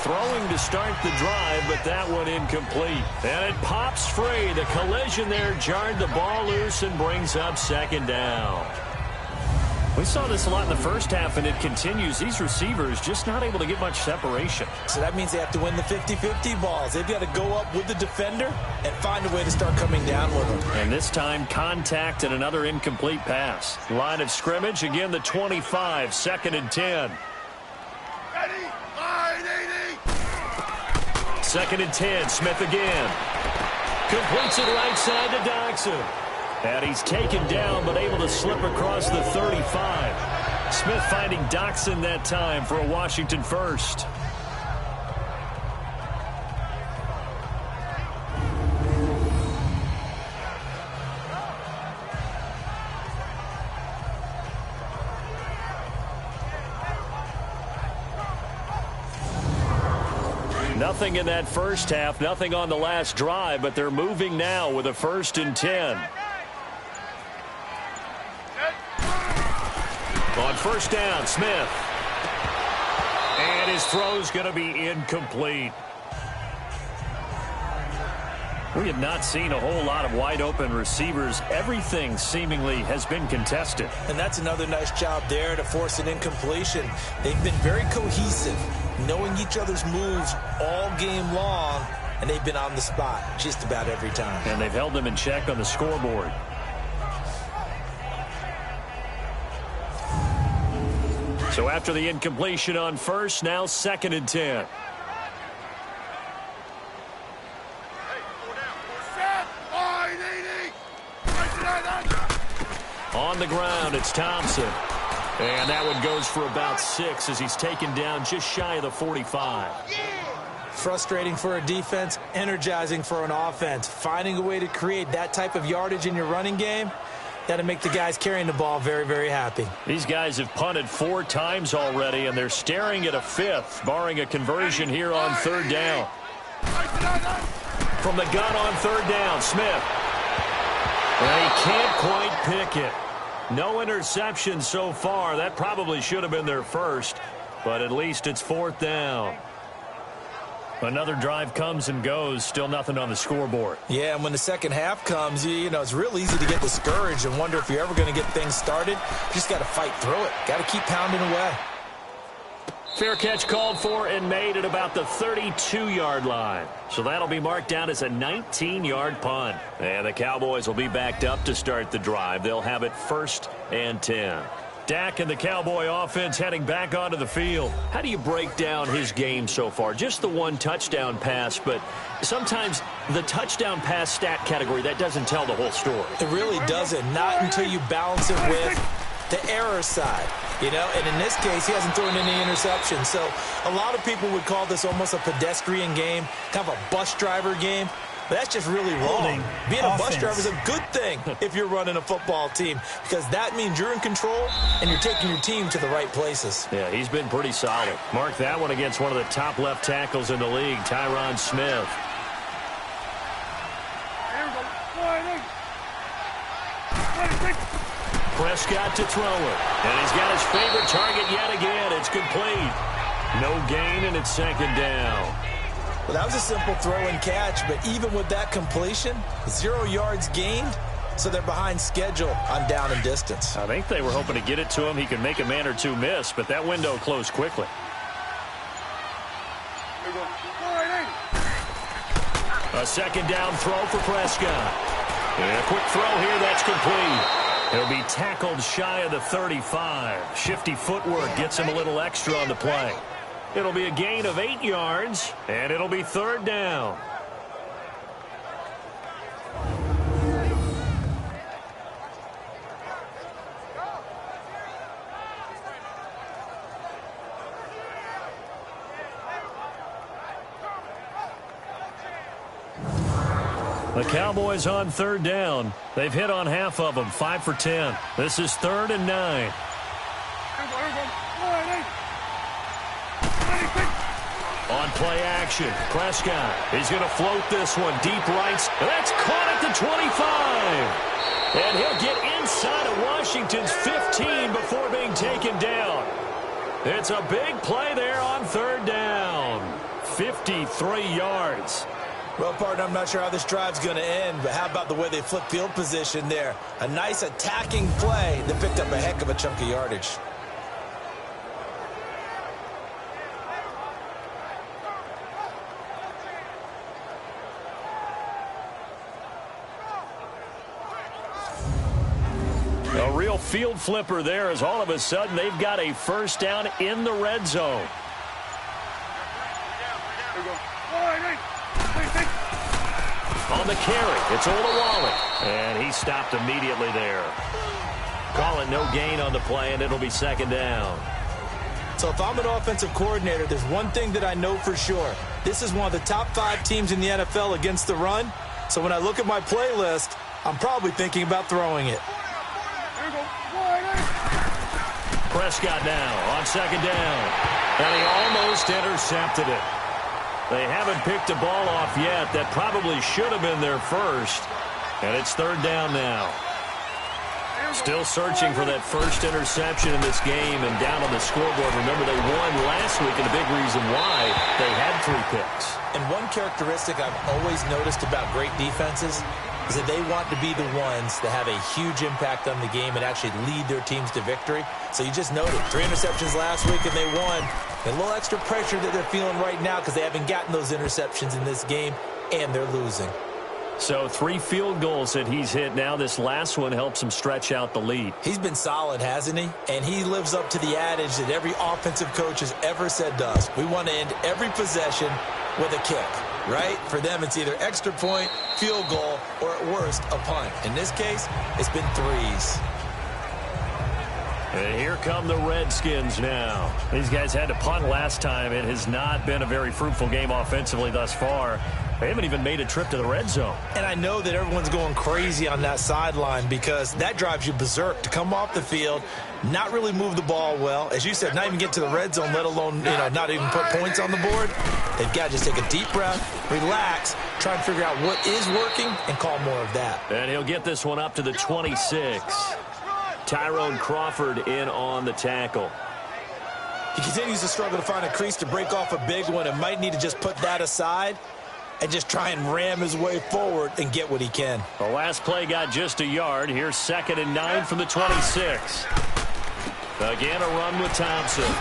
Throwing to start the drive, but that one incomplete. And it pops free. The collision there jarred the ball loose and brings up 2nd down. We saw this a lot in the first half, and it continues. These receivers just not able to get much separation. So that means they have to win the 50-50 balls. They've got to go up with the defender and find a way to start coming down with them. And this time, contact and another incomplete pass. Line of scrimmage, again the 25, 2nd and 10. 2nd and 10, Smith again. Completes it right side to Doxson. And he's taken down, but able to slip across the 35. Smith finding Doxson that time for a Washington first. Nothing in that first half, nothing on the last drive, but they're moving now with a 1st and 10. On 1st down, Smith. And his throw's going to be incomplete. We have not seen a whole lot of wide-open receivers. Everything seemingly has been contested. And that's another nice job there to force an incompletion. They've been very cohesive, knowing each other's moves all game long, and they've been on the spot just about every time. And they've held them in check on the scoreboard. So after the incompletion on 1st, now 2nd and 10. On the ground, it's Thompson. And that one goes for about 6 as he's taken down just shy of the 45. Frustrating for a defense, energizing for an offense. Finding a way to create that type of yardage in your running game, that'll make the guys carrying the ball very, very happy. These guys have punted 4 times already, and they're staring at a 5th, barring a conversion here on 3rd down. From the gun on 3rd down, Smith. And he can't quite pick it. No interception so far. That probably should have been their first, but at least it's 4th down. Another drive comes and goes, still nothing on the scoreboard. Yeah, and when the second half comes, you know, it's real easy to get discouraged and wonder if you're ever going to get things started. You just got to fight through it. Got to keep pounding away. Fair catch called for and made at about the 32-yard line. So that'll be marked down as a 19-yard punt. And the Cowboys will be backed up to start the drive. They'll have it 1st and 10. Dak and the Cowboy offense heading back onto the field. How do you break down his game so far? Just the one touchdown pass, but sometimes the touchdown pass stat category, that doesn't tell the whole story. It really doesn't. Not until you balance it with the error side. You know, and in this case, he hasn't thrown any interceptions. So a lot of people would call this almost a pedestrian game, kind of a bus driver game. But that's just really wrong. Being a bus driver is a good thing if you're running a football team, because that means you're in control and you're taking your team to the right places. Yeah, he's been pretty solid. Mark that one against one of the top left tackles in the league, Tyron Smith. Prescott to throw it. And he's got his favorite target yet again. It's complete. No gain, and it's 2nd down. Well, that was a simple throw and catch, but even with that completion, 0 yards gained, so they're behind schedule on down and distance. I think they were hoping to get it to him. He could make a man or two miss, but that window closed quickly. A 2nd down throw for Prescott. And a quick throw here, that's complete. He'll be tackled shy of the 35. Shifty footwork gets him a little extra on the play. It'll be a gain of 8 yards, and it'll be 3rd down. The Cowboys on 3rd down. They've hit on half of them, 5 for 10. This is 3rd and 9. On play action, Prescott. He's going to float this one deep right. That's caught at the 25. And he'll get inside of Washington's 15 before being taken down. It's a big play there on 3rd down. 53 yards. Well, partner, I'm not sure how this drive's going to end, but how about the way they flip field position there? A nice attacking play that picked up a heck of a chunk of yardage. A real field flipper there, as all of a sudden they've got a 1st down in the red zone. On the carry, it's Olawale, and he stopped immediately there. Call it no gain on the play, and it'll be 2nd down. So if I'm an offensive coordinator, there's one thing that I know for sure. This is one of the top 5 teams in the NFL against the run. So when I look at my playlist, I'm probably thinking about throwing it. Prescott now on 2nd down, and he almost intercepted it. They haven't picked a ball off yet. That probably should have been their first. And it's 3rd down now. Still searching for that first interception in this game and down on the scoreboard. Remember, they won last week, and a big reason why they had 3 picks. And one characteristic I've always noticed about great defenses is that they want to be the ones that have a huge impact on the game and actually lead their teams to victory. So you just noted 3 interceptions last week and they won. And a little extra pressure that they're feeling right now because they haven't gotten those interceptions in this game, and they're losing. So 3 field goals that he's hit now. This last one helps him stretch out the lead. He's been solid, hasn't he? And he lives up to the adage that every offensive coach has ever said to us. We want to end every possession with a kick, right? For them, it's either extra point, field goal, or at worst, a punt. In this case, it's been 3s. And here come the Redskins now. These guys had to punt last time. It has not been a very fruitful game offensively thus far. They haven't even made a trip to the red zone. And I know that everyone's going crazy on that sideline because that drives you berserk to come off the field, not really move the ball well. As you said, not even get to the red zone, let alone, not even put points on the board. They've got to just take a deep breath, relax, try and figure out what is working, and call more of that. And he'll get this one up to the 26. Tyrone Crawford in on the tackle. He continues to struggle to find a crease to break off a big one and might need to just put that aside and just try and ram his way forward and get what he can. The last play got just a yard. Here's 2nd and 9 from the 26. Again, a run with Thompson.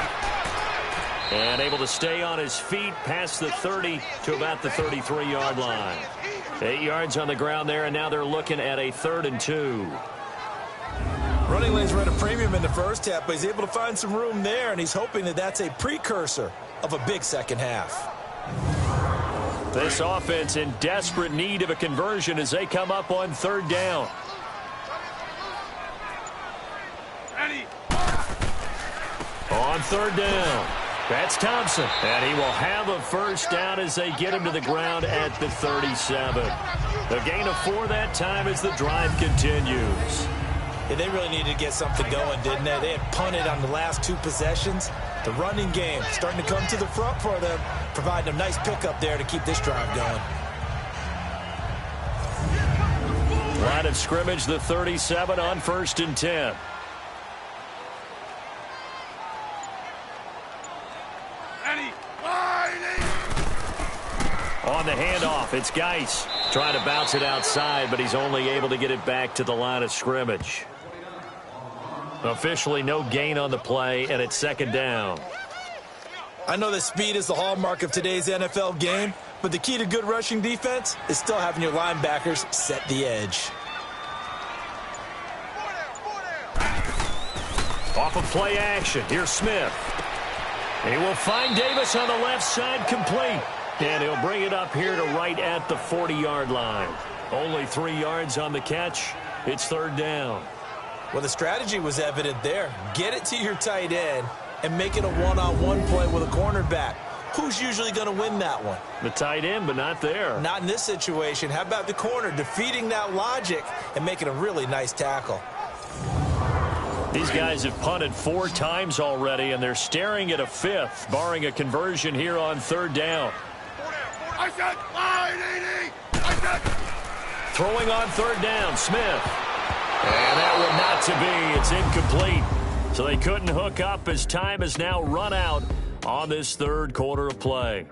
And able to stay on his feet past the 30 to about the 33-yard line. 8 yards on the ground there, and now they're looking at a 3rd and 2. Running lanes were at a premium in the first half, but he's able to find some room there, and he's hoping that that's a precursor of a big second half. This offense in desperate need of a conversion as they come up on 3rd down. On 3rd down, that's Thompson. And he will have a first down as they get him to the ground at the 37. A gain of 4 that time as the drive continues. Yeah, they really needed to get something going, didn't they? They had punted on the last 2 possessions. The running game starting to come to the front for them, providing a nice pickup there to keep this drive going. Line of scrimmage, the 37 on 1st and 10. On the handoff, it's Geis trying to bounce it outside, but he's only able to get it back to the line of scrimmage. Officially no gain on the play, and it's 2nd down. I know that speed is the hallmark of today's NFL game, but the key to good rushing defense is still having your linebackers set the edge. Off of play action, here's Smith. He will find Davis on the left side, complete. And he'll bring it up here to right at the 40-yard line. Only 3 yards on the catch. It's 3rd down. Well, the strategy was evident there. Get it to your tight end and make it a one-on-one play with a cornerback. Who's usually going to win that one? The tight end, but not there. Not in this situation. How about the corner defeating that logic and making a really nice tackle? These guys have punted 4 times already, and they're staring at a 5th, barring a conversion here on 3rd down. Throwing on 3rd down, Smith. And that one not to be. It's incomplete. So they couldn't hook up as time has now run out on this 3rd quarter of play.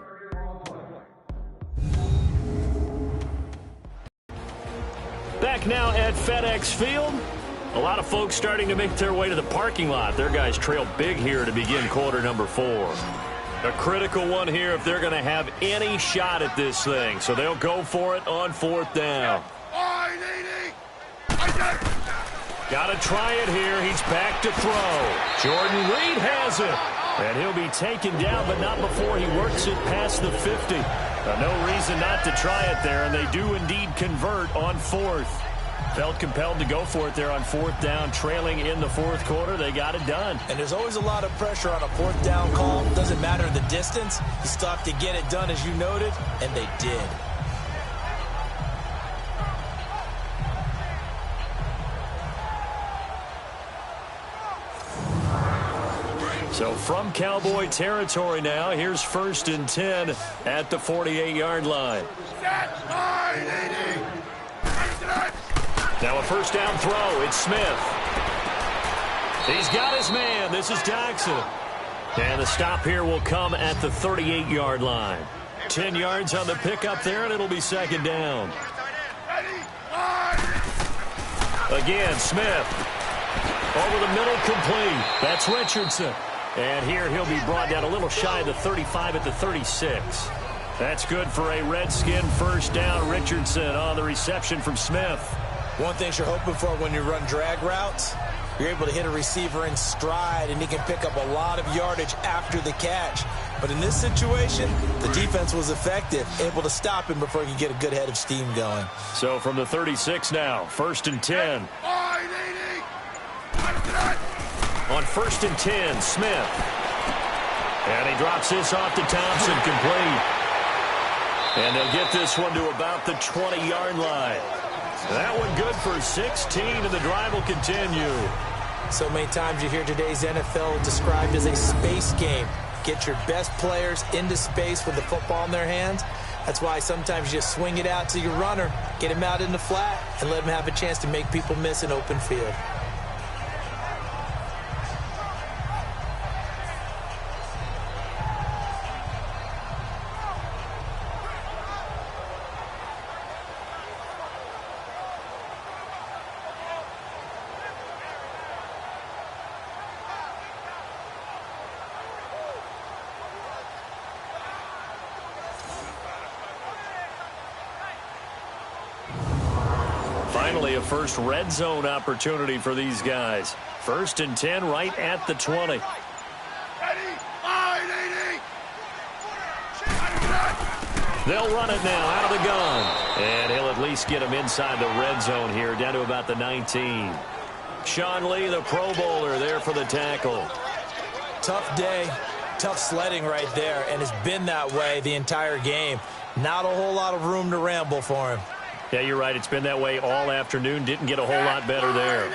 Back now at FedEx Field. A lot of folks starting to make their way to the parking lot. Their guys trail big here to begin quarter number 4. A critical one here if they're going to have any shot at this thing. So they'll go for it on 4th down. Got to try it here. He's back to throw. Jordan Reed has it. And he'll be taken down, but not before he works it past the 50. No reason not to try it there, and they do indeed convert on 4th. Felt compelled to go for it there on 4th down, trailing in the 4th quarter. They got it done. And there's always a lot of pressure on a 4th down call. Doesn't matter the distance. You still have to get it done, as you noted, and they did. So from Cowboy territory now, here's 1st and 10 at the 48-yard line. Now a 1st down throw. It's Smith. He's got his man. This is Jackson. And the stop here will come at the 38-yard line. 10 yards on the pickup there, and it'll be 2nd down. Again, Smith. Over the middle, complete. That's Richardson. And here he'll be brought down a little shy of the 35 at the 36. That's good for a Redskin 1st down. Richardson on the reception from Smith. One thing you're hoping for when you run drag routes, you're able to hit a receiver in stride, and he can pick up a lot of yardage after the catch. But in this situation, the defense was effective, able to stop him before he could get a good head of steam going. So from the 36 now, 1st and 10. On 1st and 10, Smith. And he drops this off to Thompson, complete. And they'll get this one to about the 20-yard line. That one good for 16, and the drive will continue. So many times you hear today's NFL described as a space game. Get your best players into space with the football in their hands. That's why sometimes you just swing it out to your runner, get him out in the flat, and let him have a chance to make people miss an open field. finally a first red zone opportunity for these guys. 1st and 10 right at the 20. They'll run it now out of the gun. And he'll at least get him inside the red zone here, down to about the 19. Sean Lee, the Pro Bowler, there for the tackle. Tough day, tough sledding right there, and it's been that way the entire game. Not a whole lot of room to ramble for him. Yeah, you're right. It's been that way all afternoon. Didn't get a whole lot better there.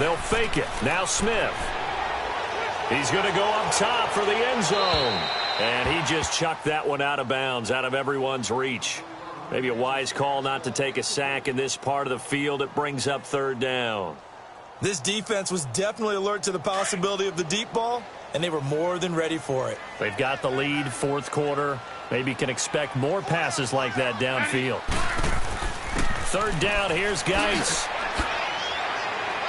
They'll fake it. Now Smith. He's going to go up top for the end zone. And he just chucked that one out of bounds, out of everyone's reach. Maybe a wise call not to take a sack in this part of the field. It brings up 3rd down. This defense was definitely alert to the possibility of the deep ball, and they were more than ready for it. They've got the lead, 4th quarter. Maybe can expect more passes like that downfield. 3rd down, here's Geis.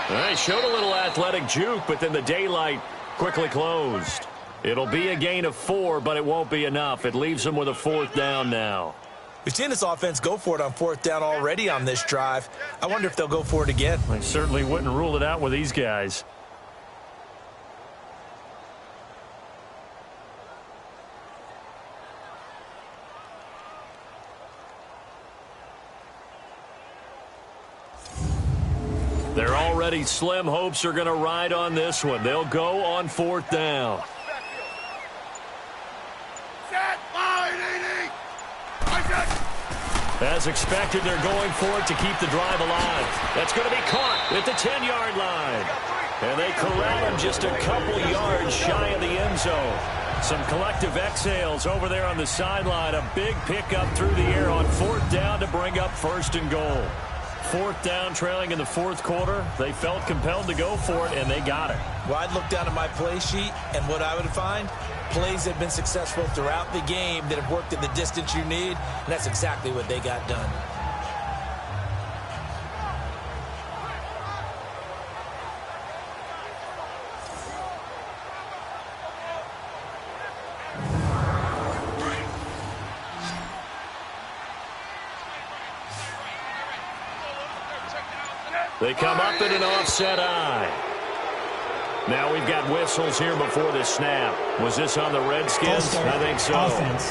They showed a little athletic juke, but then the daylight quickly closed. It'll be a gain of 4, but it won't be enough. It leaves them with a 4th down now. We've seen this offense go for it on 4th down already on this drive. I wonder if they'll go for it again. I certainly wouldn't rule it out with these guys. Their already slim hopes are going to ride on this one. They'll go on 4th down. As expected, they're going for it to keep the drive alive. That's going to be caught at the 10-yard line. And they corral him just a couple yards shy of the end zone. Some collective exhales over there on the sideline. A big pickup through the air on 4th down to bring up 1st and goal. 4th down, trailing in the 4th quarter. They felt compelled to go for it, and they got it. Well, I'd look down at my play sheet, and what I would find, plays that have been successful throughout the game that have worked at the distance you need, and that's exactly what they got done. They come up in an offset eye. Now we've got whistles here before the snap. Was this on the Redskins? I think so. Offense.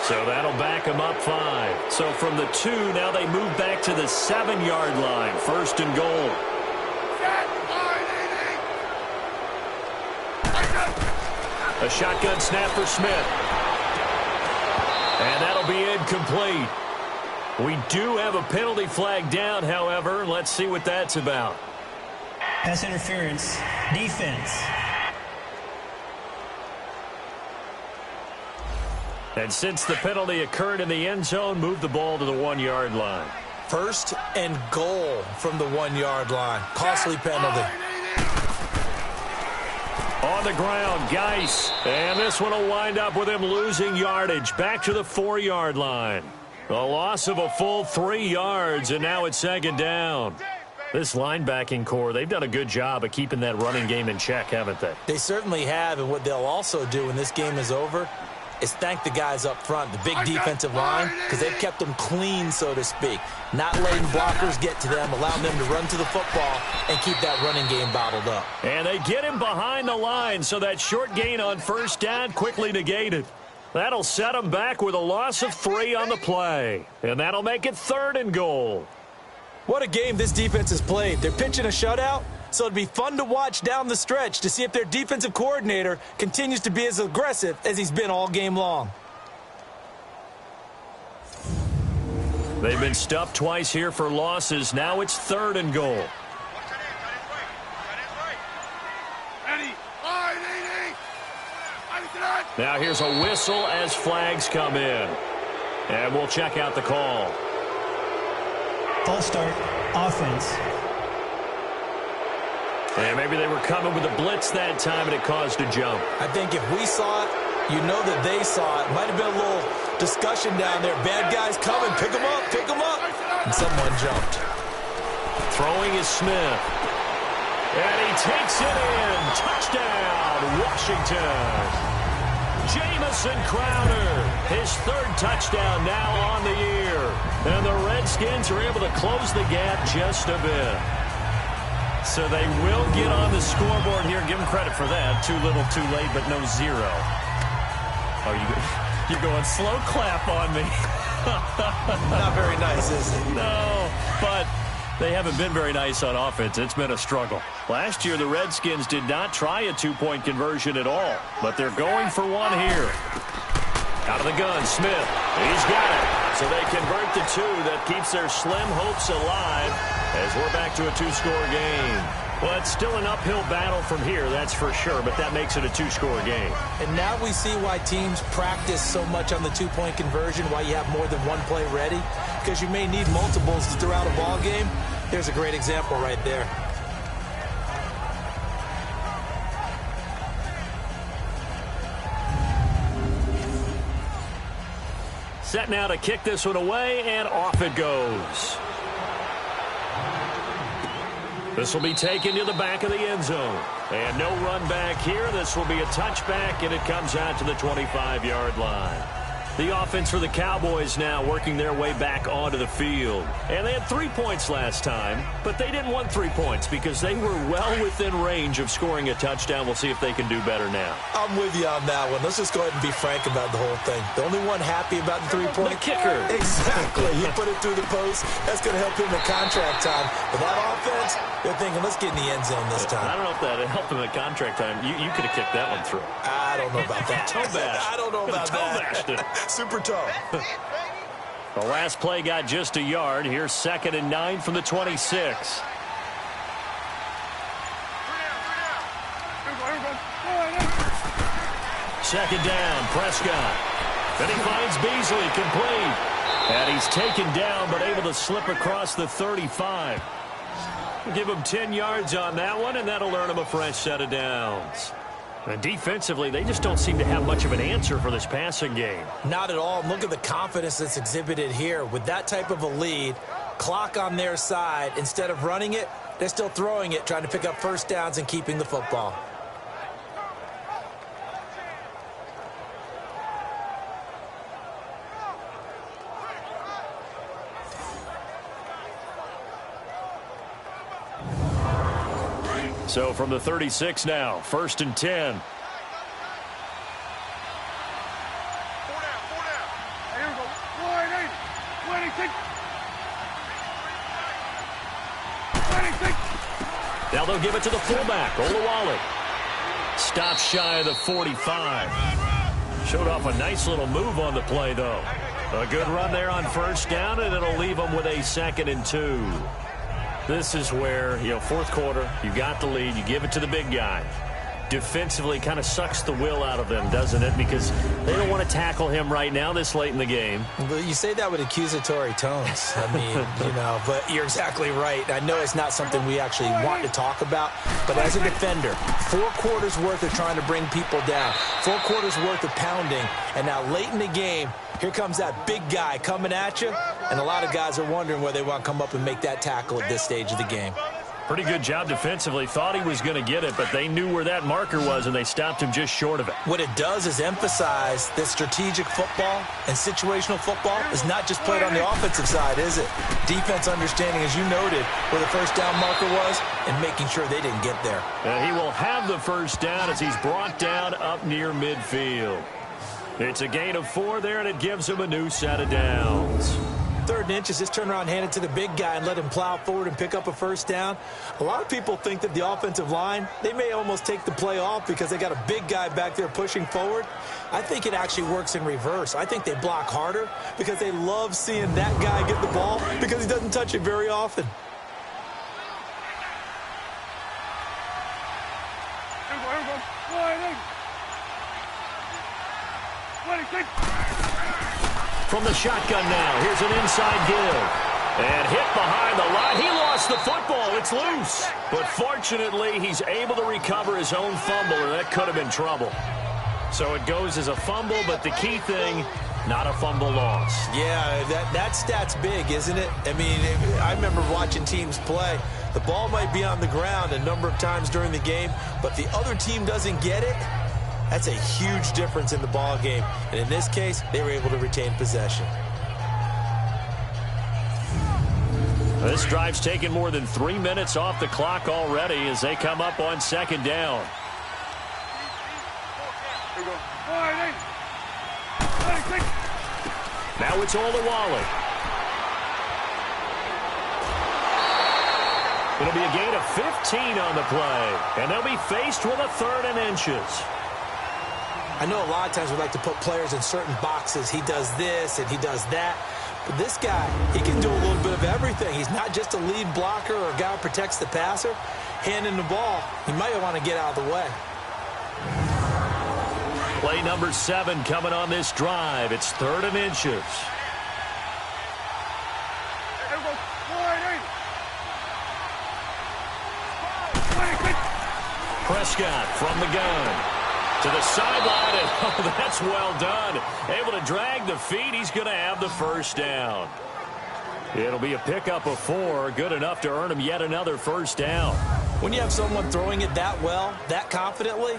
So that'll back them up 5. So from the 2, now they move back to the 7-yard line. 1st and goal. A shotgun snap for Smith. And that'll be incomplete. We do have a penalty flag down, however. Let's see what that's about. Pass interference. Defense. And since the penalty occurred in the end zone, move the ball to the 1-yard line. 1st and goal from the 1-yard line. Costly penalty. On the ground, Geis. And this one will wind up with him losing yardage. Back to the 4-yard line. A loss of a full 3 yards, and now it's 2nd down. This linebacking core, they've done a good job of keeping that running game in check, haven't they? They certainly have, and what they'll also do when this game is over is thank the guys up front, the big defensive line, because they've kept them clean, so to speak. Not letting blockers get to them, allowing them to run to the football and keep that running game bottled up. And they get him behind the line, so that short gain on 1st down quickly negated. That'll set them back with a loss of 3 on the play. And that'll make it 3rd and goal. What a game this defense has played. They're pitching a shutout, so it'd be fun to watch down the stretch to see if their defensive coordinator continues to be as aggressive as he's been all game long. They've been stuffed twice here for losses. Now it's 3rd and goal. Now here's a whistle as flags come in. And we'll check out the call. False start. Offense. And maybe they were coming with a blitz that time and it caused a jump. I think if we saw it, you know that they saw it. Might have been a little discussion down there. Bad guys coming. Pick them up. Pick them up. And someone jumped. Throwing is Smith. And he takes it in. Touchdown, Washington. Jamison Crowder, his third touchdown now on the year. And the Redskins are able to close the gap just a bit. So they will get on the scoreboard here. Give them credit for that. Too little, too late, but no zero. Oh, you're going slow clap on me. Not very nice, is it? No, but they haven't been very nice on offense. It's been a struggle. Last year, the Redskins did not try a two-point conversion at all, but they're going for one here. Out of the gun, Smith. He's got it. So they convert the two. That keeps their slim hopes alive as we're back to a two-score game. Well, it's still an uphill battle from here, that's for sure, but that makes it a two-score game. And now we see why teams practice so much on the two-point conversion, why you have more than one play ready, because you may need multiples throughout a ball game. Here's a great example right there. Set now to kick this one away, and off it goes. This will be taken to the back of the end zone. And no run back here. This will be a touchback, and it comes out to the 25-yard line. The offense for the Cowboys now working their way back onto the field. And they had 3 points last time, but they didn't want 3 points because they were well within range of scoring a touchdown. We'll see if they can do better now. I'm with you on that one. Let's just go ahead and be frank about the whole thing. The only one happy about the three-point? The kicker. Exactly. He put it through the post. That's going to help him in contract time. But that offense, they're thinking, let's get in the end zone this time. I don't know if that helped him at contract time. You could have kicked that one through. I don't know about that. Toe bash. I don't know about that. Super toe. The last play got just a yard. Here's 2nd and 9 from the 26. Second down, Prescott. Then he finds Beasley, complete. And he's taken down, but able to slip across the 35. Give him 10 yards on that one, and that'll earn him a fresh set of downs. And defensively, they just don't seem to have much of an answer for this passing game. Not at all. Look at the confidence that's exhibited here. With that type of a lead, clock on their side, instead of running it, they're still throwing it, trying to pick up first downs and keeping the football. So from the 36 now, 1st and 10. Now they'll give it to the fullback, Olawale. Stop shy of the 45. Showed off a nice little move on the play, though. A good run there on first down, and it'll leave them with a 2nd and 2. This is where, fourth quarter, you got the lead, you give it to the big guy. Defensively kind of sucks the will out of them, doesn't it? Because they don't want to tackle him right now this late in the game. But you say that with accusatory tones. I mean, but you're exactly right. I know it's not something we actually want to talk about, but as a defender, 4 quarters worth of trying to bring people down, 4 quarters worth of pounding, and now late in the game, here comes that big guy coming at you, and a lot of guys are wondering where they want to come up and make that tackle at this stage of the game. Pretty good job defensively. Thought he was going to get it, but they knew where that marker was, and they stopped him just short of it. What it does is emphasize that strategic football and situational football is not just played on the offensive side, is it? Defense understanding, as you noted, where the first down marker was and making sure they didn't get there. He will have the first down as he's brought down up near midfield. It's a gain of 4 there, and it gives him a new set of downs. 3rd and inches, just turn around, hand it to the big guy, and let him plow forward and pick up a first down. A lot of people think that the offensive line, they may almost take the play off because they got a big guy back there pushing forward. I think it actually works in reverse. I think they block harder because they love seeing that guy get the ball because he doesn't touch it very often. From the shotgun now, here's an inside give. And hit behind the line. He lost the football. It's loose. But fortunately, he's able to recover his own fumble, or that could have been trouble. So it goes as a fumble, but the key thing, not a fumble loss. Yeah, that stat's big, isn't it? I mean, I remember watching teams play. The ball might be on the ground a number of times during the game, but the other team doesn't get it. That's a huge difference in the ball game. And in this case, they were able to retain possession. This drive's taken more than 3 minutes off the clock already as they come up on second down. Now it's Olawale. It'll be a gain of 15 on the play, and they'll be faced with a 3rd and inches. I know a lot of times we like to put players in certain boxes. He does this and he does that. But this guy, he can do a little bit of everything. He's not just a lead blocker or a guy who protects the passer. Handing the ball, he might want to get out of the way. Play number 7 coming on this drive. It's 3rd and inches. Prescott from the gun. To the sideline, and oh, that's well done. Able to drag the feet. He's going to have the first down. It'll be a pickup of 4, good enough to earn him yet another first down. When you have someone throwing it that well, that confidently,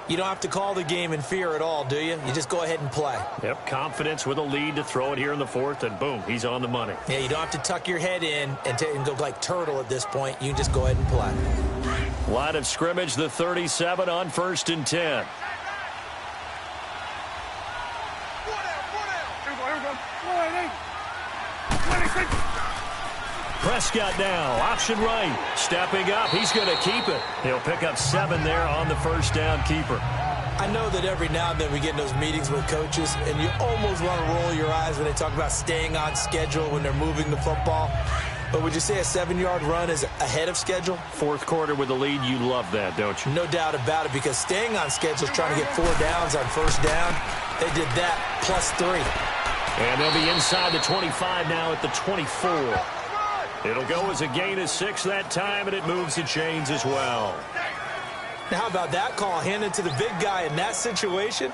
you don't have to call the game in fear at all, do you? You just go ahead and play. Yep, confidence with a lead to throw it here in the 4th, and boom, he's on the money. Yeah, you don't have to tuck your head in and go like turtle at this point. You can just go ahead and play. Line of scrimmage, the 37 on 1st and 10. Prescott now, option right, stepping up. He's going to keep it. He'll pick up 7 there on the first down keeper. I know that every now and then we get in those meetings with coaches, and you almost want to roll your eyes when they talk about staying on schedule when they're moving the football. But would you say a 7-yard run is ahead of schedule? 4th quarter with the lead, you love that, don't you? No doubt about it, because staying on schedule is trying to get 4 downs on first down. They did that plus 3. And they'll be inside the 25 now at the 24. It'll go as a gain of 6 that time, and it moves the chains as well. Now, how about that call handed to the big guy in that situation?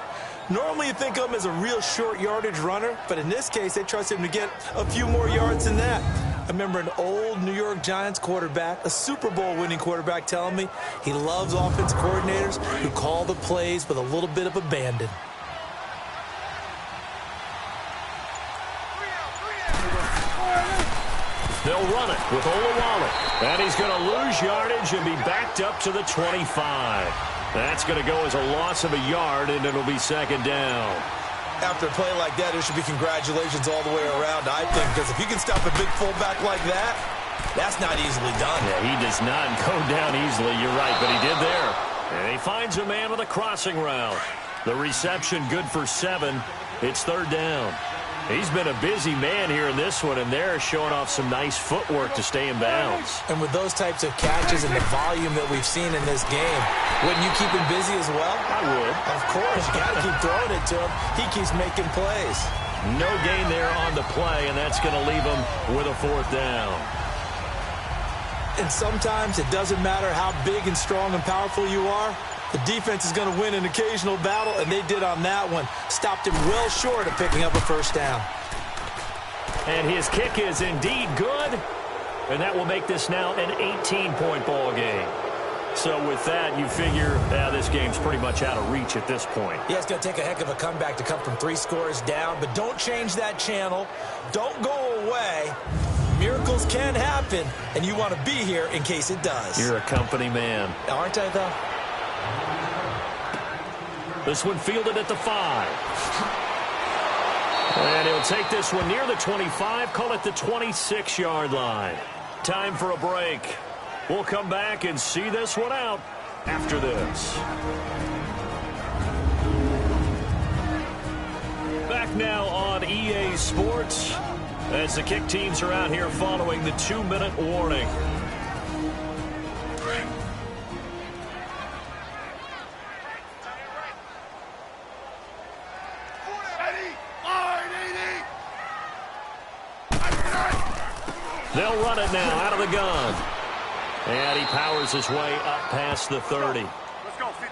Normally you think of him as a real short yardage runner, but in this case, they trust him to get a few more yards than that. I remember an old New York Giants quarterback, a Super Bowl winning quarterback, telling me he loves offense coordinators who call the plays with a little bit of abandon. They'll run it with Olawale. And he's going to lose yardage and be backed up to the 25. That's going to go as a loss of a yard, and it'll be second down. After a play like that, there should be congratulations all the way around, I think, because if you can stop a big fullback like that, that's not easily done. Yeah, he does not go down easily, you're right, but he did there. And he finds a man with a crossing route. The reception good for 7. It's 3rd down. He's been a busy man here in this one, and they're showing off some nice footwork to stay in bounds. And with those types of catches and the volume that we've seen in this game, wouldn't you keep him busy as well? I would. Of course. You got to keep throwing it to him. He keeps making plays. No gain there on the play, and that's going to leave him with a 4th down. And sometimes it doesn't matter how big and strong and powerful you are. The defense is going to win an occasional battle, and they did on that one. Stopped him well short of picking up a first down. And his kick is indeed good, and that will make this now an 18-point ball game. So with that, you figure this game's pretty much out of reach at this point. Yeah, it's going to take a heck of a comeback to come from 3 scores down, but don't change that channel. Don't go away. Miracles can happen, and you want to be here in case it does. You're a company man. Aren't I, though? This one fielded at the 5. And he'll take this one near the 25, call it the 26-yard line. Time for a break. We'll come back and see this one out after this. Back now on EA Sports as the kick teams are out here following the 2-minute warning. They'll run it now out of the gun. And he powers his way up past the 30.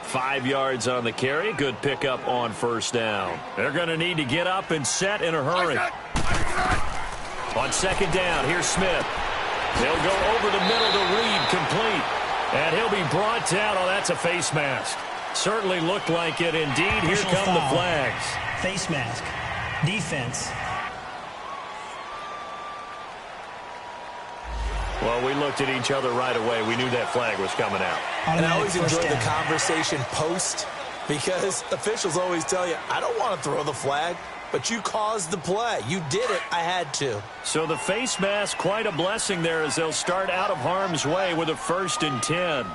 5 yards on the carry. Good pickup on first down. They're going to need to get up and set in a hurry. On second down, here's Smith. They'll go over the middle to Reed, complete. And he'll be brought down. Oh, that's a face mask. Certainly looked like it. Indeed, here come the flags. Face mask. Defense. Well, we looked at each other right away. We knew that flag was coming out. And I always enjoy the conversation post, because officials always tell you, I don't want to throw the flag, but you caused the play. You did it. I had to. So the face mask, quite a blessing there as they'll start out of harm's way with a 1st and 10.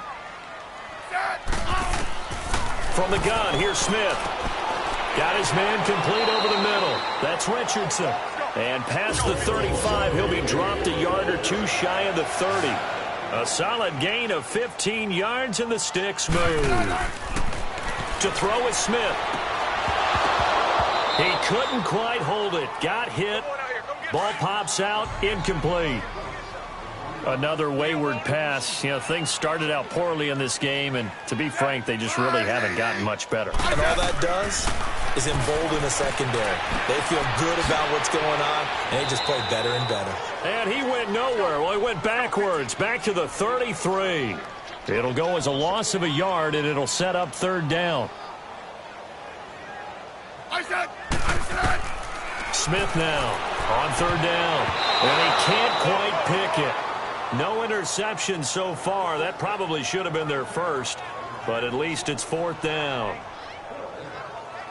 From the gun, here's Smith. Got his man complete over the middle. That's Richardson. And past the 35, he'll be dropped a yard or two shy of the 30. A solid gain of 15 yards, and the sticks move. To throw is Smith. He couldn't quite hold it. Got hit. Ball pops out. Incomplete. Another wayward pass. You know, things started out poorly in this game, and to be frank, they just really haven't gotten much better. And all that does is embolden the secondary. They feel good about what's going on, and they just play better and better. And he went nowhere. Well, he went backwards, back to the 33. It'll go as a loss of a yard, and it'll set up 3rd down. Smith now on 3rd down, and he can't quite pick it. No interception so far. That probably should have been their first, but at least it's 4th down.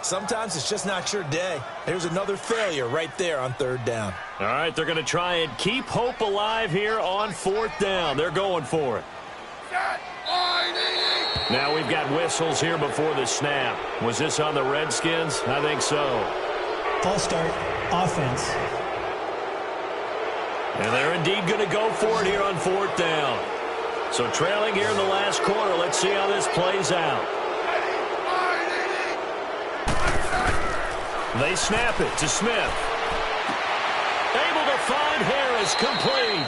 Sometimes it's just not your day. There's another failure right there on 3rd down. All right, they're going to try and keep hope alive here on 4th down. They're going for it. Now we've got whistles here before the snap. Was this on the Redskins? I think so. False start. Offense. And they're indeed going to go for it here on 4th down. So trailing here in the last quarter. Let's see how this plays out. They snap it to Smith. Able to find Harris, complete.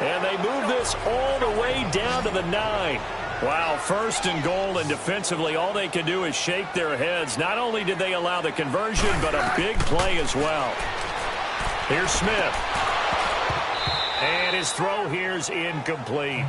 And they move this all the way down to the 9. Wow, 1st and goal, and defensively all they can do is shake their heads. Not only did they allow the conversion, but a big play as well. Here's Smith. And his throw here's incomplete.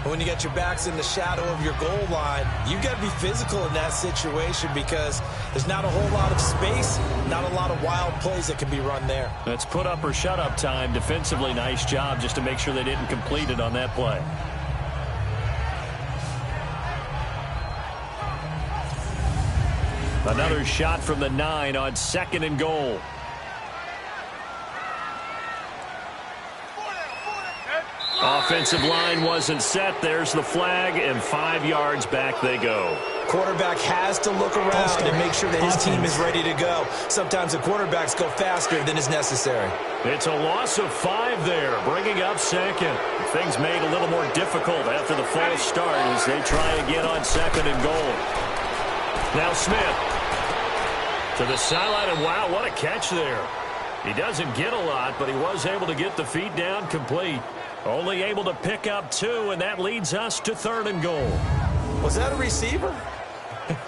When you got your backs in the shadow of your goal line, you've got to be physical in that situation because there's not a whole lot of space, not a lot of wild plays that can be run there. That's put up or shut up time. Defensively, nice job just to make sure they didn't complete it on that play. Another shot from the 9 on 2nd and goal. Offensive line wasn't set. There's the flag, and 5 yards back they go. Quarterback has to look around and make sure that his team is ready to go. Sometimes the quarterbacks go faster than is necessary. It's a loss of 5 there, bringing up 2nd. Things made a little more difficult after the false start as they try again on 2nd and goal. Now Smith to the sideline, and wow, what a catch there. He doesn't get a lot, but he was able to get the feet down complete. Only able to pick up 2, and that leads us to 3rd and goal. Was that a receiver?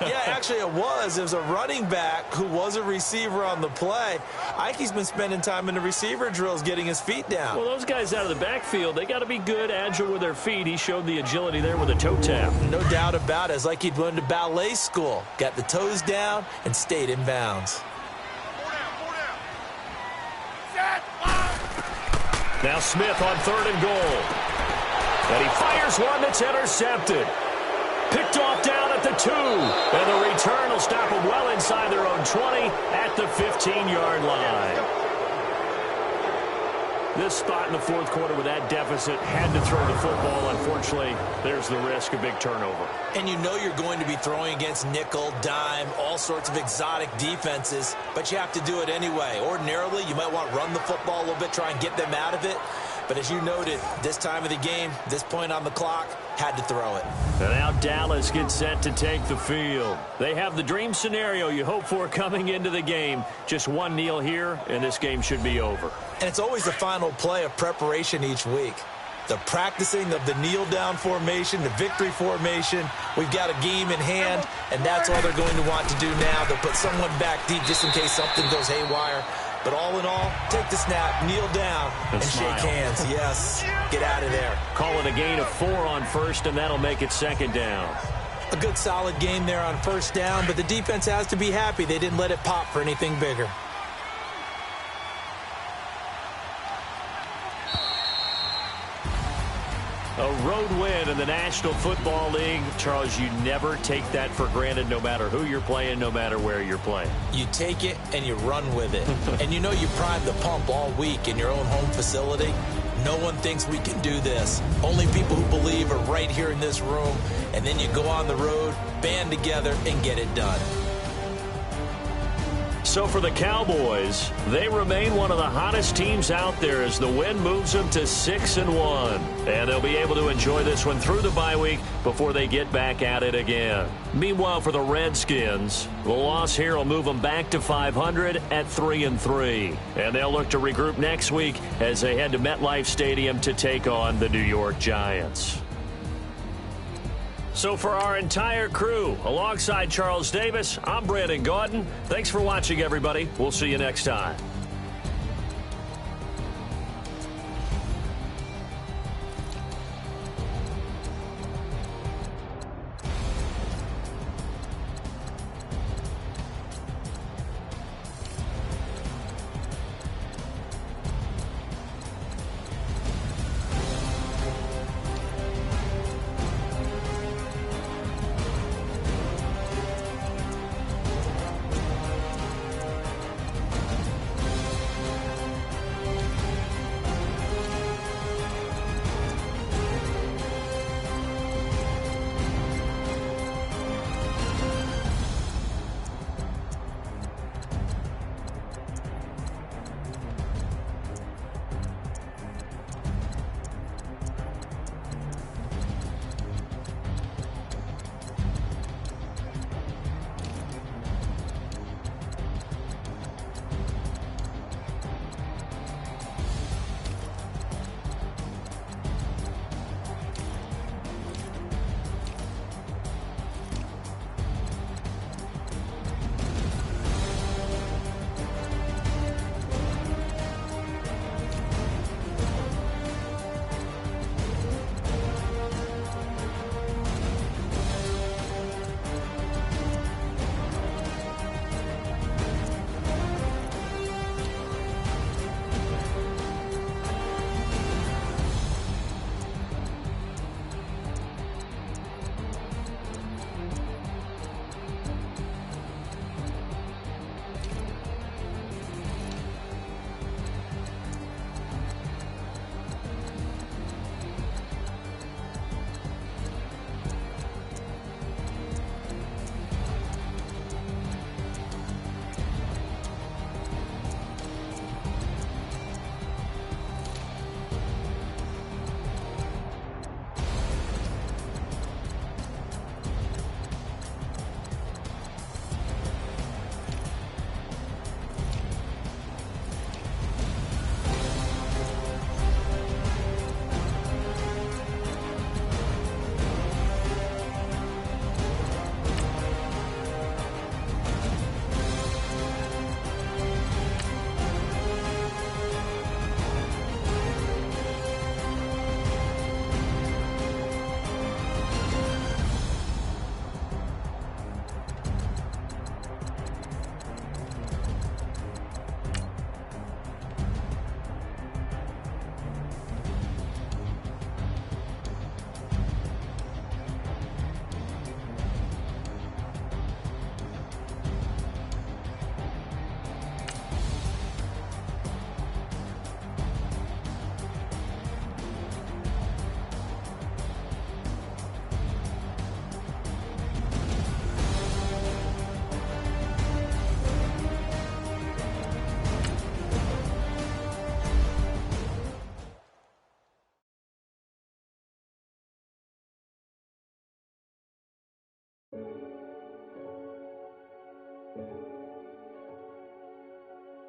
Yeah, actually it was. It was a running back who was a receiver on the play. Ike's been spending time in the receiver drills getting his feet down. Well, those guys out of the backfield, they got to be good, agile with their feet. He showed the agility there with a toe tap. No doubt about it. It's like he'd learned to ballet school. Got the toes down and stayed in bounds. Now Smith on 3rd and goal. And he fires one that's intercepted. Picked off down at the 2. And the return will stop them well inside their own 20 at the 15-yard line. This spot in the 4th quarter with that deficit had to throw the football. Unfortunately, there's the risk of big turnover. And you know you're going to be throwing against nickel, dime, all sorts of exotic defenses, but you have to do it anyway. Ordinarily, you might want to run the football a little bit, try and get them out of it. But as you noted, this time of the game, this point on the clock, had to throw it. And now Dallas gets set to take the field. They have the dream scenario you hope for coming into the game. Just one kneel here, and this game should be over. And it's always the final play of preparation each week. The practicing of the kneel-down formation, the victory formation. We've got a game in hand, and that's all they're going to want to do now. They'll put someone back deep just in case something goes haywire. But all in all, take the snap, kneel down, and shake hands. Yes, get out of there. Call it a gain of 4 on first, and that'll make it second down. A good solid game there on first down, but the defense has to be happy they didn't let it pop for anything bigger. A road win in the National Football League. Charles, you never take that for granted no matter who you're playing, no matter where you're playing. You take it and you run with it. And you know you primed the pump all week in your own home facility. No one thinks we can do this. Only people who believe are right here in this room. And then you go on the road, band together, and get it done. So for the Cowboys, they remain one of the hottest teams out there as the win moves them to 6-1. And they'll be able to enjoy this one through the bye week before they get back at it again. Meanwhile, for the Redskins, the loss here will move them back to 500 at 3-3. And they'll look to regroup next week as they head to MetLife Stadium to take on the New York Giants. So for our entire crew, alongside Charles Davis, I'm Brandon Gaudin. Thanks for watching, everybody. We'll see you next time.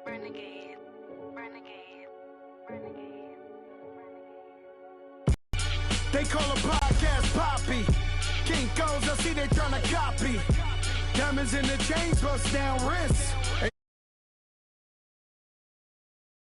Renegade, renegade, renegade, renegade. They call a podcast Poppy. King goes, I see they tryna copy. Diamonds in the chains, bust down wrists.